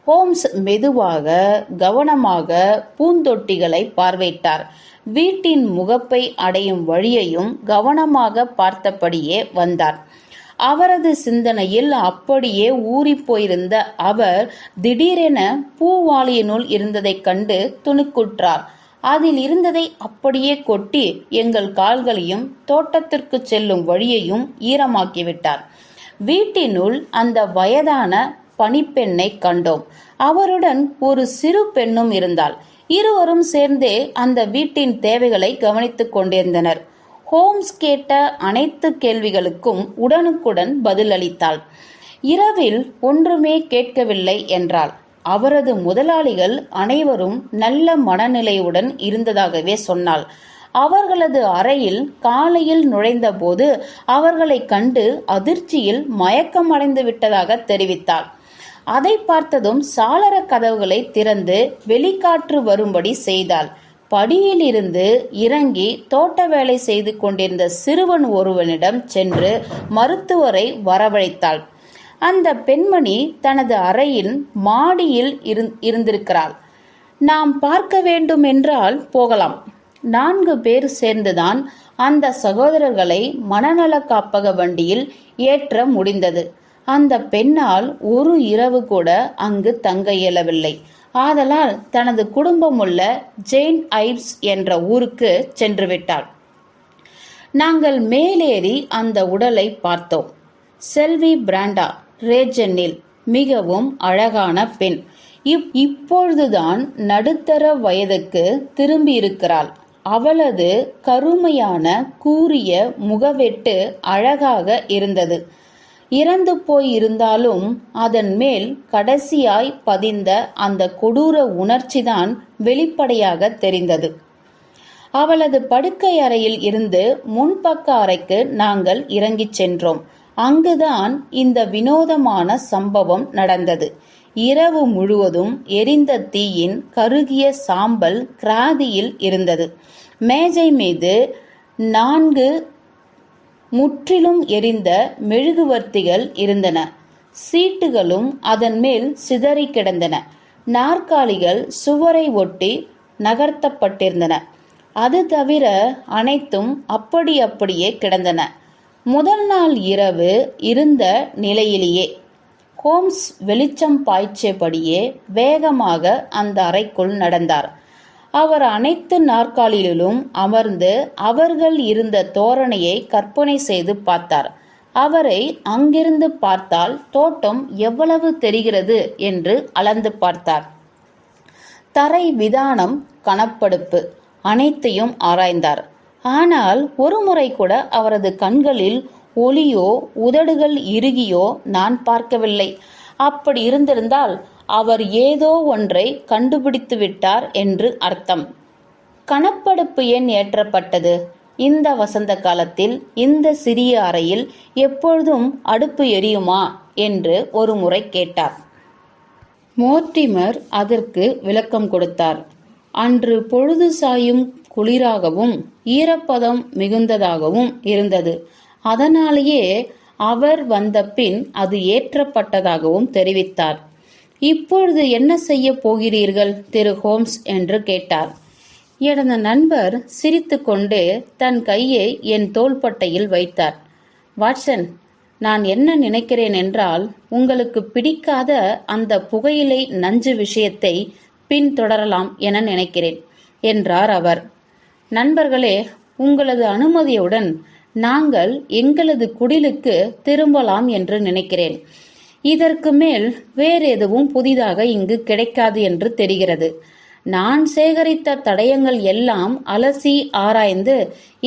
ஹோம்ஸ் மெதுவாக கவனமாக பூந்தொட்டிகளை பார்வையிட்டார். வீட்டின் முகப்பை அடையும் வழியையும் கவனமாக பார்த்தபடியே வந்தார். அவரது சிந்தனையில் அப்படியே ஊறிப்போயிருந்த அவர் திடீரென பூவாளியினுள் இருந்ததைக் கண்டு துணுக்குற்றார். அதில் இருந்ததை அப்படியே கொட்டி எங்கள் கால்களையும் தோட்டத்திற்கு செல்லும் வழியையும் ஈரமாக்கிவிட்டார். வீட்டினுள் அந்த வயதான பணிப்பெண்ணை கண்டோம். அவருடன் ஒரு சிறு பெண்ணும் இருந்தாள். இருவரும் சேர்ந்தே அந்த வீட்டின் தேவைகளை கவனித்துக் கொண்டிருந்தனர். ஹோம்ஸ் கேட்ட அனைத்து கேள்விகளுக்கும் உடனுக்குடன் பதிலளித்தாள். இரவில் ஒன்றுமே கேட்கவில்லை என்றாள். அவரது முதலாளிகள் அனைவரும் நல்ல மனநிலையுடன் இருந்ததாகவே சொன்னாள். அவர்களது அறையில் காலையில் நுழைந்தபோது அவர்களை கண்டு அதிர்ச்சியில் மயக்கமடைந்து விட்டதாக தெரிவித்தாள். அதை பார்த்ததும் சாளர கதவுகளை திறந்து வெளிக்காற்று வரும்படி செய்தாள். படியிலிருந்து இறங்கி தோட்ட வேலை செய்து கொண்டிருந்த சிறுவன் ஒருவனிடம் சென்று மருத்துவரை வரவழைத்தாள். அந்த பெண்மணி தனது அறையில் மாடியில் இருந்திருக்கிறாள். நாம் பார்க்க வேண்டும் என்றால் போகலாம். 4 பேர் சேர்ந்துதான் அந்த சகோதரர்களை மனநல காப்பக வண்டியில் ஏற்ற முடிந்தது. அந்த பெண்ணால் ஒரு இரவு கூட அங்கு தங்க இயலவில்லை. ஆதலால் தனது குடும்பமுள்ள ஜெயின் ஐவ்ஸ் என்ற ஊருக்கு சென்று விட்டாள். நாங்கள் மேலேறி அந்த உடலை பார்த்தோம். செல்வி பிராண்டா ரேஜனில் மிகவும் அழகான பெண். இப்பொழுதுதான் நடுத்தர வயதுக்கு திரும்பியிருக்கிறாள். அவளது கருமையான கூரிய முகவெட்டு அழகாக இருந்தது. இறந்து போயிருந்தாலும் அதன் மேல் கடைசியாய் பதிந்த அந்த கொடூர உணர்ச்சிதான் வெளிப்படையாக தெரிந்தது. அவளது படுக்கை அறையில் இருந்து முன்பக்க அறைக்கு நாங்கள் இறங்கிச் சென்றோம். அங்குதான் இந்த வினோதமான சம்பவம் நடந்தது. இரவு முழுவதும் எரிந்த தீயின் கருகிய சாம்பல் கிராதியில் இருந்தது. மேஜை மீது 4 முற்றிலும் எரிந்த மெழுகுவர்த்திகள் இருந்தன. சீட்டுகளும் அதன் மேல் சிதறி கிடந்தன. நாற்காலிகள் சுவரை ஒட்டி நகர்த்தப்பட்டிருந்தன. அது தவிர அனைத்தும் அப்படியே கிடந்தன. முதல் நாள் இரவு இருந்த நிலையிலேயே. ஹோம்ஸ் வெளிச்சம் பாய்ச்சியபடியே வேகமாக அந்த அறைக்குள் நடந்தார். அவர் அனைத்து நாற்காலியிலும் அமர்ந்து அவர்கள் இருந்த தோரணையை கற்பனை செய்து பார்த்தார். அவரை அங்கிருந்து பார்த்தால் தோட்டம் எவ்வளவு தெரிகிறது என்று அளந்து பார்த்தார். தரை விதானம், கணப்படுப்பு அனைத்தையும் ஆராய்ந்தார். ஆனால் ஒரு முறை கூட அவரது கண்களில் ஒளியோ உதடுகள் இறுகியோ நான் பார்க்கவில்லை. அப்படி இருந்திருந்தால் அவர் ஏதோ ஒன்றை கண்டுபிடித்து விட்டார் என்று அர்த்தம். கணப்படுப்பு எண் ஏற்றப்பட்டது. இந்த வசந்த காலத்தில் இந்த சிறிய அறையில் எப்பொழுதும் அடுப்பு எரியுமா என்று ஒரு முறை கேட்டார். மோர்டிமர் அதற்கு விளக்கம் கொடுத்தார். அன்று பொழுது சாயும் குளிராகவும் ஈரப்பதம் மிகுந்ததாகவும் இருந்தது. அதனாலேயே அவர் வந்த பின் அது ஏற்றப்பட்டதாகவும் தெரிவித்தார். இப்பொழுது என்ன செய்ய போகிறீர்கள் திரு ஹோம்ஸ் என்று கேட்டார். எனது நண்பர் சிரித்துக்கொண்டே தன் கையை என் தோள்பட்டையில் வைத்தார். வாட்சன், நான் என்ன நினைக்கிறேன் என்றால், உங்களுக்கு பிடிக்காத அந்த புகையிலை நஞ்சு விஷயத்தை பின்தொடரலாம் என நினைக்கிறேன் என்றார் அவர். நண்பர்களே, உங்களது அனுமதியுடன் நாங்கள் எங்களது குடிலுக்கு திரும்பலாம் என்று நினைக்கிறேன். இதற்கு மேல் வேறெதுவும் புதிதாக இங்கு கிடைக்காது என்று தெரிகிறது. நான் சேகரித்த தடயங்கள் எல்லாம் அலசி ஆராய்ந்து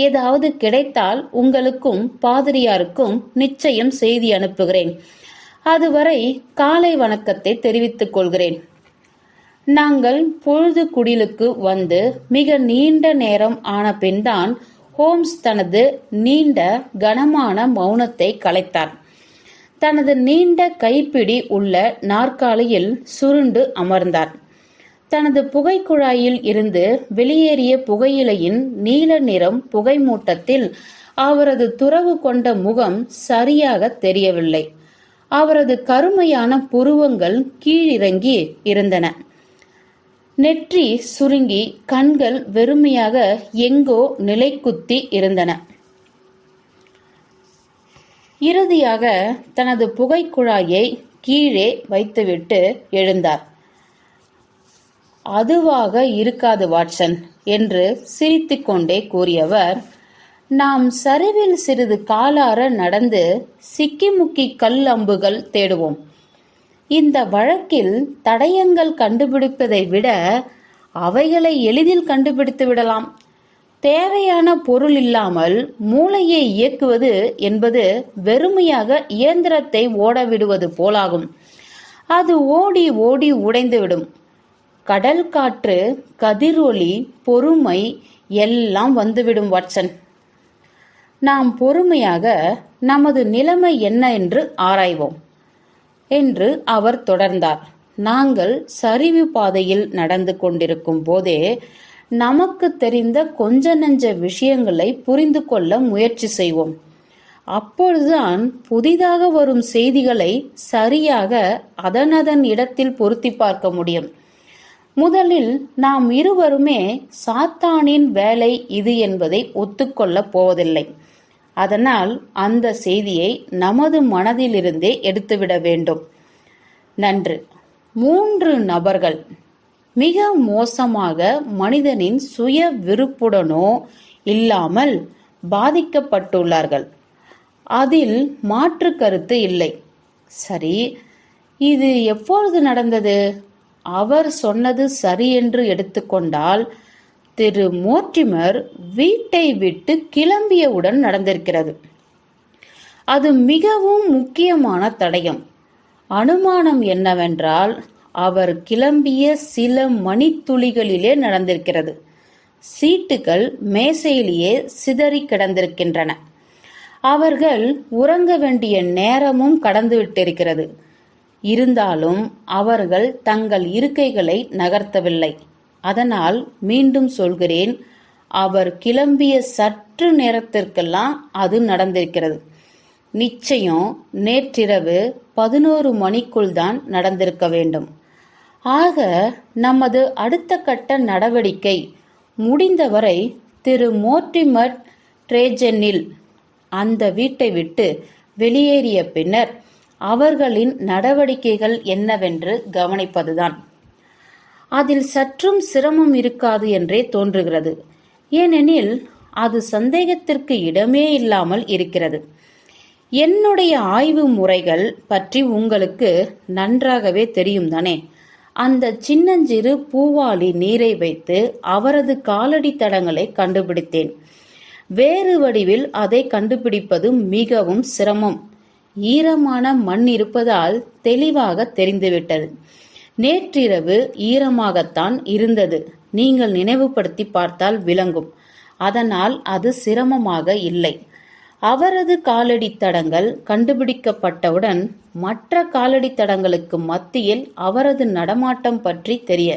ஏதாவது கிடைத்தால் உங்களுக்கும் பாதிரியாருக்கும் நிச்சயம் செய்தி அனுப்புகிறேன். அதுவரை காலை வணக்கத்தை தெரிவித்துக் கொள்கிறேன். நாங்கள் பொழுது குடிலுக்கு வந்து மிக நீண்ட நேரம் ஆன பின்தான் ஹோம்ஸ் தனது நீண்ட கனமான மௌனத்தை கலைத்தார். தனது நீண்ட கைப்பிடி உள்ள நாற்காலியில் சுருண்டு அமர்ந்தார். தனது புகைக்குழாயில் இருந்து வெளியேறிய புகையிலையின் நீல நிறம் புகை மூட்டத்தில் அவரது துறவு கொண்ட முகம் சரியாக தெரியவில்லை. அவரது கருமையான புருவங்கள் கீழிறங்கி இருந்தன. நெற்றி சுருங்கி கண்கள் வெறுமையாக எங்கோ நிலைக்குத்தி இருந்தன. இறுதியாக தனது புகைக்குழாயை கீழே வைத்துவிட்டு எழுந்தார். அதுவாக இருக்காது வாட்சன் என்று சிரித்துக்கொண்டே கூறியவர், நாம் சரிவில் சிறிது காலார நடந்து சிக்கிமுக்கி கல் அம்புகள் தேடுவோம். இந்த வழக்கில் தடயங்கள் கண்டுபிடிப்பதை விட அவைகளை எளிதில் கண்டுபிடித்து விடலாம். தேவையான பொருள் இல்லாமல் மூளையை இயக்குவது என்பது வெறுமையாக இயந்திரத்தை ஓடவிடுவது போலாகும். அது ஓடி ஓடி உடைந்துவிடும். கடல் காற்று, கதிரொலி, பொறுமை எல்லாம் வந்துவிடும் வாட்சன். நாம் பொறுமையாக நமது நிலைமை என்ன என்று ஆராய்வோம் என்று அவர் தொடர்ந்தார். நாங்கள் சரிவு பாதையில் நடந்து கொண்டிருக்கும் போதே நமக்கு தெரிந்த கொஞ்ச நெஞ்ச விஷயங்களை புரிந்து கொள்ள முயற்சி செய்வோம். அப்பொழுதுதான் புதிதாக வரும் செய்திகளை சரியாக அதனதன் இடத்தில் பொருத்தி பார்க்க முடியும். முதலில் நாம் இருவருமே சாத்தானின் வேலை இது என்பதை ஒத்துக்கொள்ளப் போவதில்லை. அதனால் அந்த செய்தியை நமது மனதிலிருந்தே எடுத்துவிட வேண்டும். நன்று. 3 நபர்கள் மிக மோசமாக மனிதனின் சுய விருப்புடனோ இல்லாமல் பாதிக்கப்பட்டுள்ளார்கள். அதில் மாற்று கருத்து இல்லை. சரி, இது எப்பொழுது நடந்தது? அவர் சொன்னது சரி என்று எடுத்துக்கொண்டால் திரு மோர்டிமர் வீட்டை விட்டு கிளம்பியவுடன் நடந்திருக்கிறது. அது மிகவும் முக்கியமான தடயம். அனுமானம் என்னவென்றால், அவர் கிளம்பிய சில மணித்துளிகளிலே நடந்திருக்கிறது. சீட்டுகள் மேசையிலேயே சிதறி கிடந்திருக்கின்றன. அவர்கள் உறங்க வேண்டிய நேரமும் கடந்துவிட்டிருக்கிறது. இருந்தாலும் அவர்கள் தங்கள் இருக்கைகளை நகர்த்தவில்லை. அதனால் மீண்டும் சொல்கிறேன், அவர் கிளம்பிய சற்று நேரத்திற்கெல்லாம் அது நடந்திருக்கிறது. நிச்சயம் நேற்றிரவு 11 மணிக்குள் தான் நடந்திருக்க வேண்டும். ஆக நமது அடுத்த கட்ட நடவடிக்கை முடிந்தவரை திரு மோர்டிமர் ட்ரேஜனில் அந்த வீட்டை விட்டு வெளியேறிய பின்னர் அவர்களின் நடவடிக்கைகள் என்னவென்று கவனிப்பதுதான். அதில் சற்றும் சிரமம் இருக்காது என்றே தோன்றுகிறது. ஏனெனில் அது சந்தேகத்திற்கு இடமே இல்லாமல் இருக்கிறது. என்னுடைய ஆய்வு முறைகள் பற்றி உங்களுக்கு நன்றாகவே தெரியும் தானே. அந்த சின்னஞ்சிறு பூவாளி நீரை வைத்து அவரது காலடி தடங்களை கண்டுபிடித்தேன். வேறு வடிவில் அதை கண்டுபிடிப்பது மிகவும் சிரமம். ஈரமான மண் இருப்பதால் தெளிவாக தெரிந்துவிட்டது. நேற்றிரவு ஈரமாகத்தான் இருந்தது. நீங்கள் நினைவுபடுத்தி பார்த்தால் விளங்கும். அதனால் அது சிரமமாக இல்லை. அவரது காலடி தடங்கள் கண்டுபிடிக்கப்பட்டவுடன் மற்ற காலடி தடங்களுக்கு மத்தியில் அவரது நடமாட்டம் பற்றி தெரிய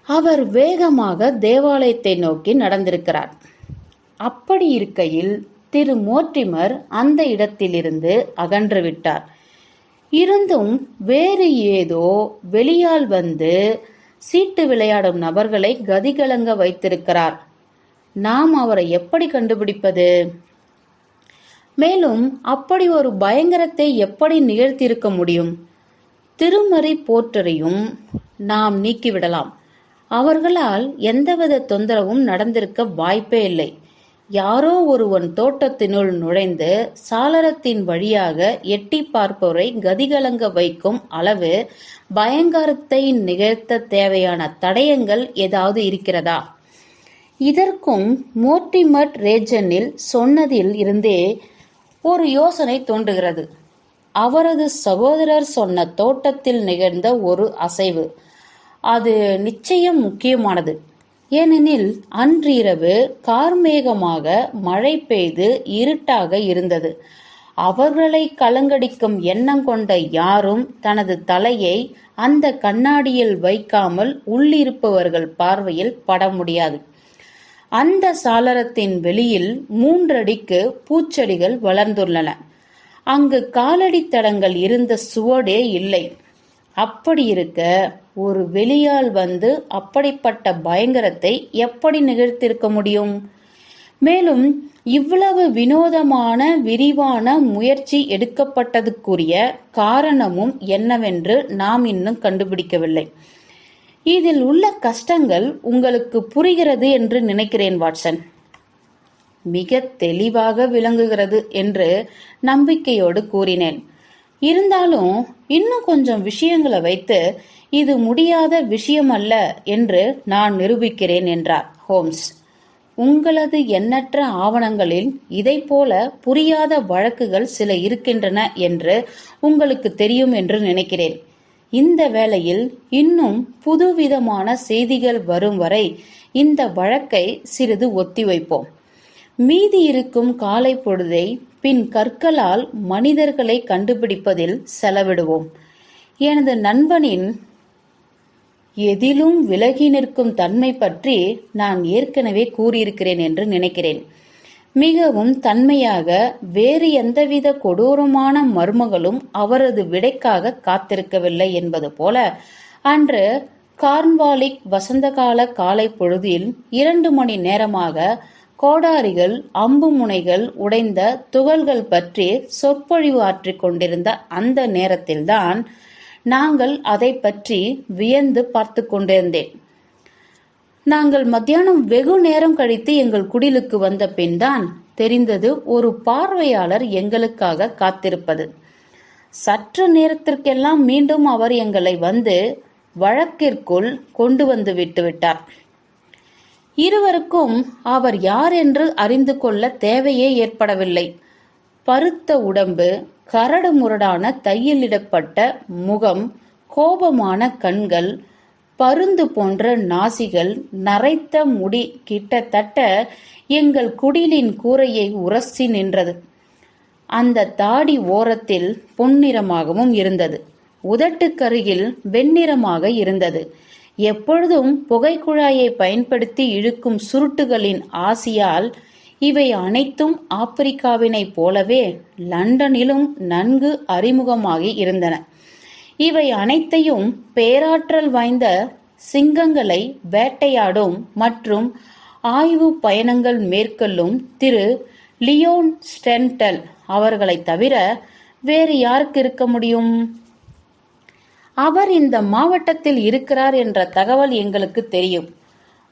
அவர் வேகமாக தேவாலயத்தை நோக்கி நடந்திருக்கிறார். அப்படி இருக்கையில் திரு மோர்டிமர் அந்த இடத்திலிருந்து அகன்று விட்டார். இருந்தும் வேறு ஏதோ வெளியால் வந்து சீட்டு விளையாடும் நபர்களை கதிகலங்க வைத்திருக்கிறார். நாம் அவரை எப்படி கண்டுபிடிப்பது? மேலும் அப்படி ஒரு பயங்கரத்தை எப்படி நிகழ்த்தியிருக்க முடியும்? திருமறை போற்றரையும் நாம் நீக்கிவிடலாம். அவர்களால் எந்தவித தொந்தரவும் நடந்திருக்க வாய்ப்பே இல்லை. யாரோ ஒருவன் தோட்டத்தினுள் நுழைந்து சாளரத்தின் வழியாக எட்டி பார்ப்பவரை கதிகலங்க வைக்கும் அளவு பயங்கரத்தை நிகழ்த்த தேவையான தடயங்கள் ஏதாவது இருக்கிறதா? இதற்கும் மோர்டிமர் ரேஜனில் சொன்னதில் இருந்தே ஒரு யோசனை தோன்றுகிறது. அவரது சகோதரர் சொன்ன தோட்டத்தில் நிகழ்ந்த ஒரு அசைவு. அது நிச்சயம் முக்கியமானது. ஏனெனில் அன்றிரவு கார்மேகமாக மழை பெய்து இருட்டாக இருந்தது. அவர்களை கலங்கடிக்கும் எண்ணம் கொண்ட யாரும் தனது தலையை அந்த கண்ணாடியில் வைக்காமல் உள்ளிருப்பவர்கள் பார்வையில் பட முடியாது. அந்த சாளரத்தின் வெளியில் 3 அடிக்கு பூச்செடிகள் வளர்ந்துள்ளன. அங்கு காலடி தடங்கள் இருந்த சுவடே இல்லை. அப்படி இருக்க ஒரு வெளியால் வந்து அப்படிப்பட்ட பயங்கரத்தை எப்படி நிகழ்த்தியிருக்க முடியும்? மேலும் இவ்வளவு வினோதமான விரிவான முயற்சி எடுக்கப்பட்டதுக்குரிய காரணமும் என்னவென்று நாம் இன்னும் கண்டுபிடிக்கவில்லை. இதில் உள்ள கஷ்டங்கள் உங்களுக்கு புரிகிறது என்று நினைக்கிறேன் வாட்சன். மிக தெளிவாக விளங்குகிறது என்று நம்பிக்கையோடு கூறினேன். இருந்தாலும் இன்னும் கொஞ்சம் விஷயங்களை வைத்து இது முடியாத விஷயமல்ல என்று நான் நிரூபிக்கிறேன் என்றார் ஹோம்ஸ். உங்களது எண்ணற்ற ஆவணங்களில் இதைப்போல புரியாத வழக்குகள் சில இருக்கின்றன என்று உங்களுக்கு தெரியும் என்று நினைக்கிறேன். இந்த வேளையில் இன்னும் புதுவிதமான செய்திகள் வரும் வரை இந்த வழக்கை சிறிது ஒத்திவைப்போம். மீதி இருக்கும் காலை பொழுதை பின் கற்களால் மனிதர்களை கண்டுபிடிப்பதில் செலவிடுவோம். எனது நண்பனின் எதிலும் விலகி நிற்கும் தன்மை பற்றி நான் ஏற்கனவே கூறியிருக்கிறேன் என்று நினைக்கிறேன். மிகவும் தன்மையாக வேறு எந்தவித கொடூரமான மர்மங்களும் அவரது விடைக்காக காத்திருக்கவில்லை என்பது போல அன்று கார்ன்வாலிக் வசந்தகால காலை பொழுதில் 2 மணி நேரமாக கோடாரிகள் அம்பு முனைகள் உடைந்த துகள்கள் பற்றி சொற்பொழிவு ஆற்றிக் கொண்டிருந்த அந்த நேரத்தில்தான் நாங்கள் அதை பற்றி வியந்து பார்த்து கொண்டிருந்தேன். நாங்கள் மத்தியானம் வெகு நேரம் கழித்து எங்கள் குடிலுக்கு வந்த பின்தான் தெரிந்தது ஒரு பார்வையாளர் எங்களுக்காக காத்திருப்பது. சற்று நேரத்திற்கெல்லாம் மீண்டும் அவர் எங்களை வந்து வழக்கிற்குள் கொண்டு வந்து விட்டுவிட்டார். இருவருக்கும் அவர் யார் என்று அறிந்து கொள்ள தேவையே ஏற்படவில்லை. பருத்த உடம்பு, கரடு முரடான தையலிடப்பட்ட முகம், கோபமான கண்கள், பருந்து போன்ற நாசிகள், நரைத்த முடி கிட்டத்தட்ட எங்கள் குடிலின் கூரையை உரசி நின்றது. அந்த தாடி ஓரத்தில் பொன்னிறமாகவும் இருந்தது. உதட்டுக்கருகில் வெண்ணிறமாக இருந்தது. எப்பொழுதும் புகைக்குழாயை பயன்படுத்தி இழுக்கும் சுருட்டுகளின் ஆசியால் இவை அனைத்தும் ஆப்பிரிக்காவினைப் போலவே லண்டனிலும் நன்கு அறிமுகமாகி இருந்தன. இவை அனைத்தையும் பேராற்றல் வாய்ந்த சிங்கங்களை வேட்டையாடும் மற்றும் ஆய்வு பயணங்கள் மேற்கொள்ளும் திரு லியோன் ஸ்டென்டல் அவர்களை தவிர வேறு யாருக்கு இருக்க முடியும்? அவர் இந்த மாவட்டத்தில் இருக்கிறார் என்ற தகவல் எங்களுக்கு தெரியும்.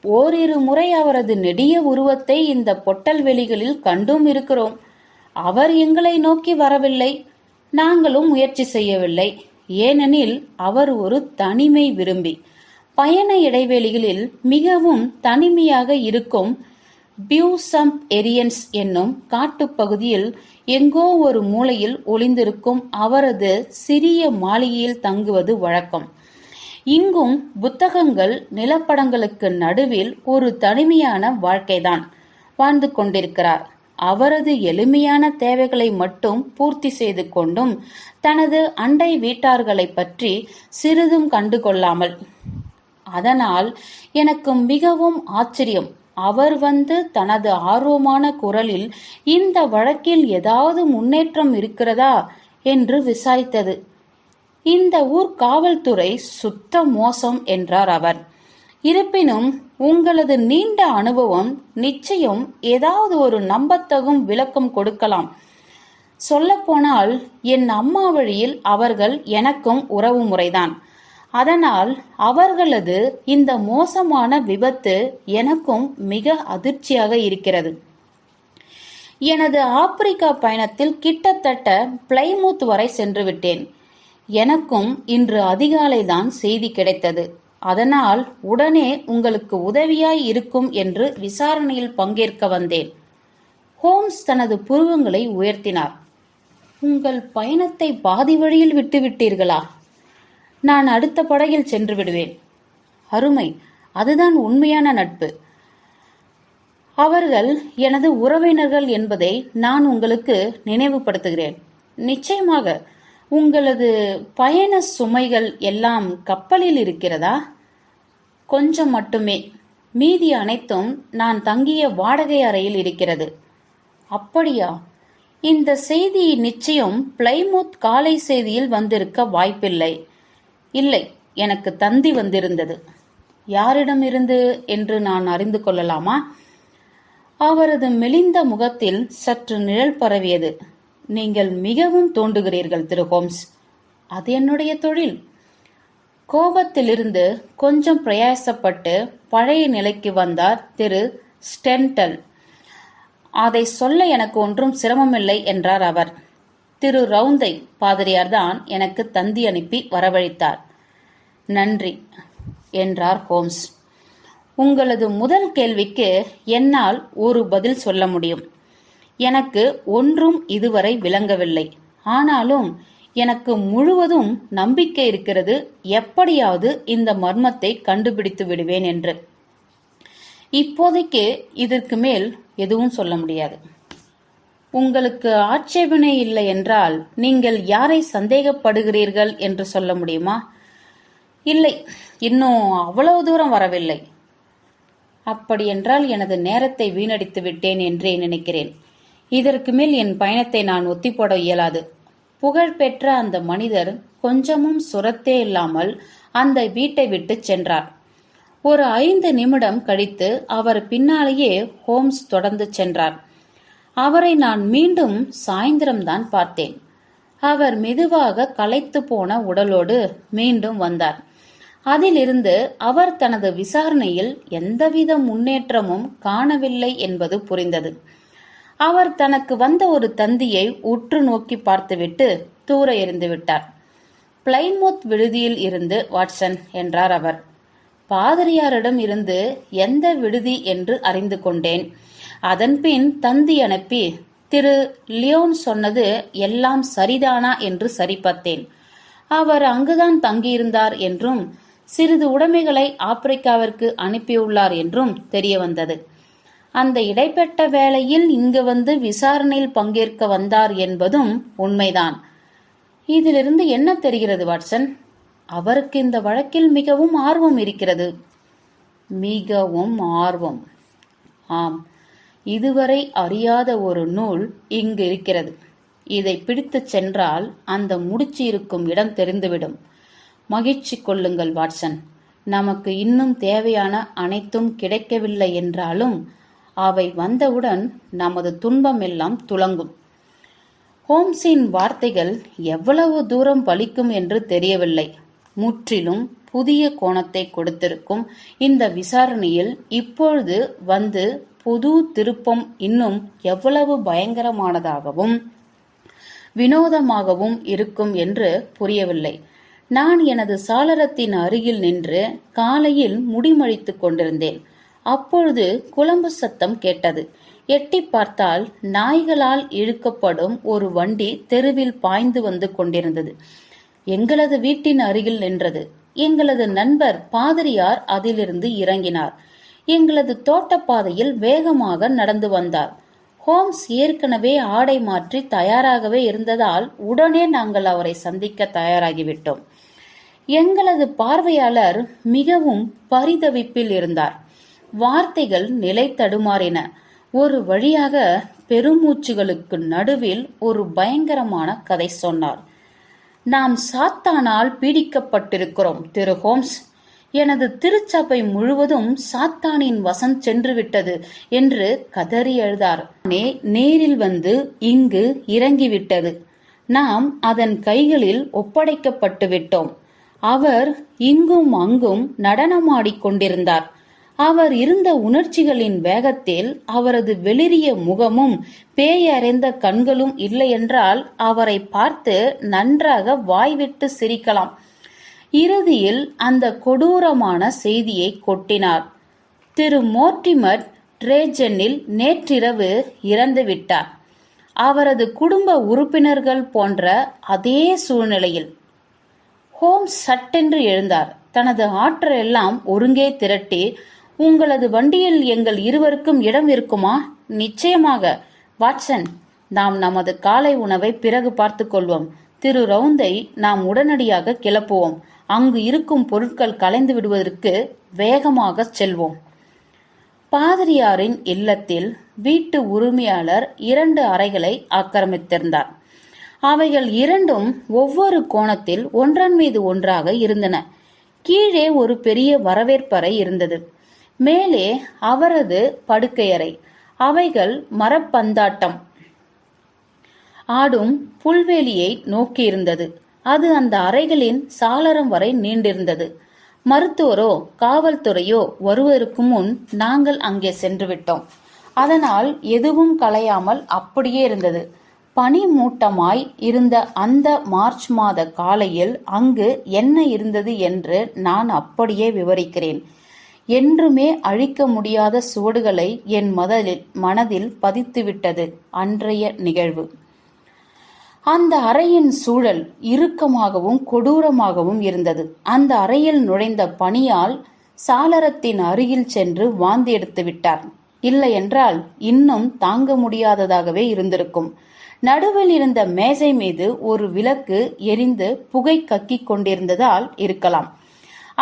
ஓரிரு முறை அவரது நெடிய உருவத்தை இந்த பொட்டல் வெளிகளில் கண்டும் இருக்கிறோம். அவர் எங்களை நோக்கி வரவில்லை, நாங்களும் முயற்சி செய்யவில்லை. ஏனெனில் அவர் ஒரு தனிமை விரும்பி. பயண இடைவெளிகளில் மிகவும் தனிமையாக இருக்கும் பியூசம்ப் எரியன்ஸ் என்னும் காட்டுப்பகுதியில் எங்கோ ஒரு மூலையில் ஒளிந்திருக்கும் அவரது சிறிய மாளிகையில் தங்குவது வழக்கம். இங்கும் புத்தகங்கள், நிலப்படங்களுக்கு நடுவில் ஒரு தனிமையான வாழ்க்கைதான் வாழ்ந்து கொண்டிருக்கிறார். அவரது எளிமையான தேவைகளை மட்டும் பூர்த்தி செய்து கொண்டும் தனது அண்டை வீட்டார்களை பற்றி சிறிதும் கண்டுகொள்ளாமல். அதனால் எனக்கு மிகவும் ஆச்சரியம். அவர் வந்து தனது ஆர்வமான குரலில் இந்த வழக்கில் ஏதாவது முன்னேற்றம் இருக்கிறதா என்று விசாரித்தது. இந்த ஊர் காவல்துறை சுத்த மோசம் என்றார் அவர். இருப்பினும் உங்களது நீண்ட அனுபவம் நிச்சயம் ஏதாவது ஒரு நம்பத்தகும் விளக்கம் கொடுக்கலாம். சொல்லப்போனால் என் அம்மா வழியில் அவர்கள் எனக்கும் உறவு முறைதான். அதனால் அவர்களது இந்த மோசமான விபத்து எனக்கும் மிக அதிர்ச்சியாக இருக்கிறது. எனது ஆப்பிரிக்கா பயணத்தில் கிட்டத்தட்ட பிளைமூத் வரை சென்று விட்டேன். எனக்கும் இன்று அதிகாலை தான் செய்தி கிடைத்தது. அதனால் உடனே உங்களுக்கு உதவியாய் இருக்கும் என்று விசாரணையில் பங்கேற்க வந்தேன். ஹோம்ஸ் தனது புருவங்களை உயர்த்தினார். உங்கள் பயணத்தை பாதி வழியில் விட்டுவிட்டீர்களா? நான் அடுத்த படகில் சென்று விடுவேன். அருமை, அதுதான் உண்மையான நட்பு. அவர்கள் எனது உறவினர்கள் என்பதை நான் உங்களுக்கு நினைவுபடுத்துகிறேன். நிச்சயமாக. உங்களது பயண சுமைகள் எல்லாம் கப்பலில் இருக்கிறதா? கொஞ்சம் மட்டுமே. மீதி அனைத்தும் நான் தங்கிய வாடகை அறையில் இருக்கிறது. அப்படியா? இந்த செய்தி நிச்சயம் பிளைமூத் காலை செய்தியில் வந்திருக்க வாய்ப்பில்லை. இல்லை, எனக்கு தந்தி வந்திருந்தது. யாரிடமிருந்து என்று நான் அறிந்து கொள்ளலாமா? அவரது மெலிந்த முகத்தில் சற்று நிழல் பரவியது. நீங்கள் மிகவும் தோண்டுகிறீர்கள் திரு ஹோம்ஸ். அது என்னுடைய தொழில். கோபத்திலிருந்து கொஞ்சம் பிரயாசப்பட்டு பழைய நிலைக்கு வந்தார் திரு ஸ்டென்டல். அதை சொல்ல எனக்கு ஒன்றும் சிரமமில்லை என்றார் அவர். திரு ரவுந்தை பாதிரியார்தான் எனக்கு தந்தி அனுப்பி வரவழைத்தார். நன்றி என்றார் ஹோம்ஸ். உங்களது முதல் கேள்விக்கு என்னால் ஒரு பதில் சொல்ல முடியும். எனக்கு ஒன்றும் இதுவரை விளங்கவில்லை. ஆனாலும் எனக்கு முழுவதும் நம்பிக்கை இருக்கிறது. எப்படியாவது இந்த மர்மத்தை கண்டுபிடித்து விடுவேன் என்று. இப்போதைக்கு இதற்கு மேல் எதுவும் சொல்ல முடியாது. உங்களுக்கு ஆட்சேபனை இல்லை என்றால் நீங்கள் யாரை சந்தேகப்படுகிறீர்கள் என்று சொல்ல முடியுமா? இல்லை, இன்னும் அவ்வளவு தூரம் வரவில்லை. அப்படியென்றால் எனது நேரத்தை வீணடித்து விட்டேன் என்றே நினைக்கிறேன். இதற்கு மேல் என் பயணத்தை நான் ஒத்திப்போட இயலாது. புகழ்பெற்ற அந்த மனிதர் கொஞ்சமும் சுரத்தே இல்லாமல் அந்த வீட்டை விட்டு சென்றார். ஒரு 5 நிமிடம் கழித்து அவர் பின்னாலேயே ஹோம்ஸ் தொடர்ந்து சென்றார். அவரை நான் மீண்டும் சாயந்திரம்தான் பார்த்தேன். அவர் மெதுவாக களைத்து போன உடலோடு மீண்டும் வந்தார். அதிலிருந்து அவர் தனது விசாரணையில் எந்தவித முன்னேற்றமும் காணவில்லை என்பது புரிந்தது. அவர் தனக்கு வந்த ஒரு தந்தியை உற்று நோக்கி பார்த்துவிட்டு தூர எறிந்து விட்டார். பிளைமூத் விடுதியில் இருந்து வாட்சன் என்றார் அவர். பாதிரியாரிடம் இருந்து எந்த விடுதி என்று அறிந்து கொண்டேன். அதன்பின் தந்தி அனுப்பி திரு லியோன் சொன்னது எல்லாம் சரிதானா என்று சரிபார்த்தேன். அவர் அங்குதான் தங்கியிருந்தார் என்றும் சிறிது உடைமைகளை ஆப்பிரிக்காவிற்கு அனுப்பியுள்ளார் என்றும் தெரிய வந்தது. அந்த இடைப்பட்ட வேளையில் இங்கு வந்து விசாரணையில் பங்கேற்க வந்தார் என்பதும் உண்மைதான். இதிலிருந்து என்ன தெரிகிறது வாட்சன்? அவருக்கு இந்த வழக்கில் மிகவும் ஆர்வம் இருக்கிறது. மிகவும் ஆர்வம். ஆம், இதுவரை அறியாத ஒரு நூல் இங்கு இருக்கிறது. இதை பிடித்துச் சென்றால் அந்த முடிச்சு இருக்கும் இடம் தெரிந்துவிடும். மகிழ்ச்சி கொள்ளுங்கள் வாட்சன். நமக்கு இன்னும் தேவையான அனைத்தும் கிடைக்கவில்லை என்றாலும் அவை வந்தவுடன் நமது துன்பம் எல்லாம் துலங்கும். ஹோம்ஸின் வார்த்தைகள் எவ்வளவு தூரம் பலிக்கும் என்று தெரியவில்லை. முற்றிலும் புதிய கோணத்தை கொடுத்திருக்கும் இந்த விசாரணையில் இப்பொழுது வந்து புது திருப்பம் இன்னும் எவ்வளவு பயங்கரமானதாகவும் வினோதமாகவும் இருக்கும் என்று புரியவில்லை. நான் எனது சாளரத்தின் அருகில் நின்று காலையில் முடிமழித்துக் கொண்டிருந்தேன். அப்பொழுது குளம்பு சத்தம் கேட்டது. எட்டி பார்த்தால் நாய்களால் இழுக்கப்படும் ஒரு வண்டி தெருவில் பாய்ந்து வந்து கொண்டிருந்தது. எங்களது வீட்டின் அருகில் நின்றது. எங்களது நண்பர் பாதிரியார் அதிலிருந்து இறங்கினார். எங்களது தோட்டப்பாதையில் வேகமாக நடந்து வந்தார். ஹோம்ஸ் ஏற்கனவே ஆடை மாற்றி தயாராகவே இருந்ததால் உடனே நாங்கள் அவரை சந்திக்க தயாராகிவிட்டோம். எங்களது பார்வையாளர் மிகவும் பரிதவிப்பில் இருந்தார். வார்த்தைகள் நிலை தடுமாறின. ஒரு வழியாக பெருமூச்சுகளுக்கு நடுவில் ஒரு பயங்கரமான கதை சொன்னார். நாம் சாத்தானால் பீடிக்கப்பட்டிருக்கிறோம் திரு ஹோம்ஸ். எனது திருச்சபை முழுவதும் சாத்தானின் வசம் சென்று விட்டது என்று கதறி எழுதார். நேரில் வந்து இங்கு இறங்கிவிட்டது. நாம் அதன் கைகளில் ஒப்படைக்கப்பட்டு விட்டோம். அவர் இங்கும் அங்கும் நடனமாடிக் கொண்டிருந்தார். அவர் இருந்த உணர்ச்சிகளின் வேகத்தில் அவரது வெளிரிய முகமும் பேயறைந்த கண்களும் இல்லையென்றால் அவரை பார்த்து நன்றாக வாய்விட்டு சிரிக்கலாம். இறுதியில் அந்த கொடூரமான செய்தியை கொட்டினார். திரு மோர்டிமர் ட்ரேஜனில் நேற்றிரவு இறந்துவிட்டார். அவரது குடும்ப உறுப்பினர்கள் போன்ற அதே சூழ்நிலையில். ஹோம்ஸ் சட்டென்று எழுந்தார். தனது ஆற்றலெல்லாம் ஒருங்கே திரட்டி, உங்களது வண்டியில் எங்கள் இருவருக்கும் இடம் இருக்குமா? நிச்சயமாக வாட்சன். நாம் நமது காலை உணவை பிறகு பார்த்துக் கொள்வோம். திரு ரவுந்தை நாம் உடனடியாக கிளப்புவோம். அங்கு இருக்கும் பொருட்கள் கலைந்து விடுவதற்கு வேகமாக செல்வோம். பாதிரியாரின் இல்லத்தில் வீட்டு உரிமையாளர் 2 அறைகளை ஆக்கிரமித்திருந்தார். அவைகள் இரண்டும் ஒவ்வொரு கோணத்தில் ஒன்றன் மீது ஒன்றாக இருந்தன. கீழே ஒரு பெரிய வரவேற்பறை இருந்தது. மேலே அவரது படுக்கையறை. அவைகள் மரப்பந்தாட்டம் ஆடும் புல்வெளியை நோக்கியிருந்தது. அது அந்த அறைகளின் சாளரம் வரை நீண்டிருந்தது. மருத்துவரோ காவல்துறையோ வருவதற்கு முன் நாங்கள் அங்கே சென்று விட்டோம். அதனால் எதுவும் கலையாமல் அப்படியே இருந்தது. பனி மூட்டமாய் இருந்த அந்த மார்ச் மாத காலையில் அங்கு என்ன இருந்தது என்று நான் அப்படியே விவரிக்கிறேன். என்றுமே அழிக்க முடியாத சுவடுகளை என் மனதில் பதித்துவிட்டது அன்றைய நிகழ்வு. அந்த அறையின் சூழல் இறுக்கமாகவும் கொடூரமாகவும் இருந்தது. அந்த அறையில் நுழைந்த பனியால் சாளரத்தின் அருகில் சென்று வாந்தி எடுத்து விட்டார். இல்லையென்றால் இன்னும் தாங்க முடியாததாகவே இருந்திருக்கும். நடுவில் இருந்த மேசை மீது ஒரு விளக்கு எரிந்து புகை கக்கிக் கொண்டிருந்ததால் இருக்கலாம்.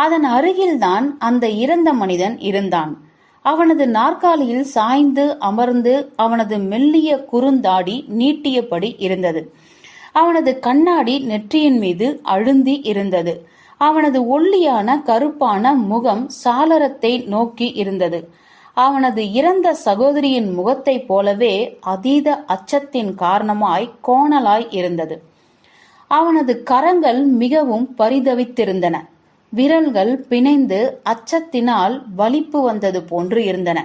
அதன் அருகில்தான் அந்த இறந்த மனிதன் இருந்தான். அவனது நாற்காலியில் சாய்ந்து அமர்ந்து அவனது மெல்லிய குறுந்தாடி நீட்டியபடி இருந்தது. அவனது கண்ணாடி நெற்றியின் மீது அழுந்தி இருந்தது. அவனது ஒல்லியான கருப்பான முகம் சாளரத்தை நோக்கி இருந்தது. அவனது இறந்த சகோதரியின் முகத்தைப் போலவே அதீத அச்சத்தின் காரணமாய் கோணலாய் இருந்தது. அவனது கரங்கள் மிகவும் பரிதவித்திருந்தன. விரல்கள் பிணைந்து அச்சத்தினால் வலிப்பு வந்தது போன்று இருந்தன.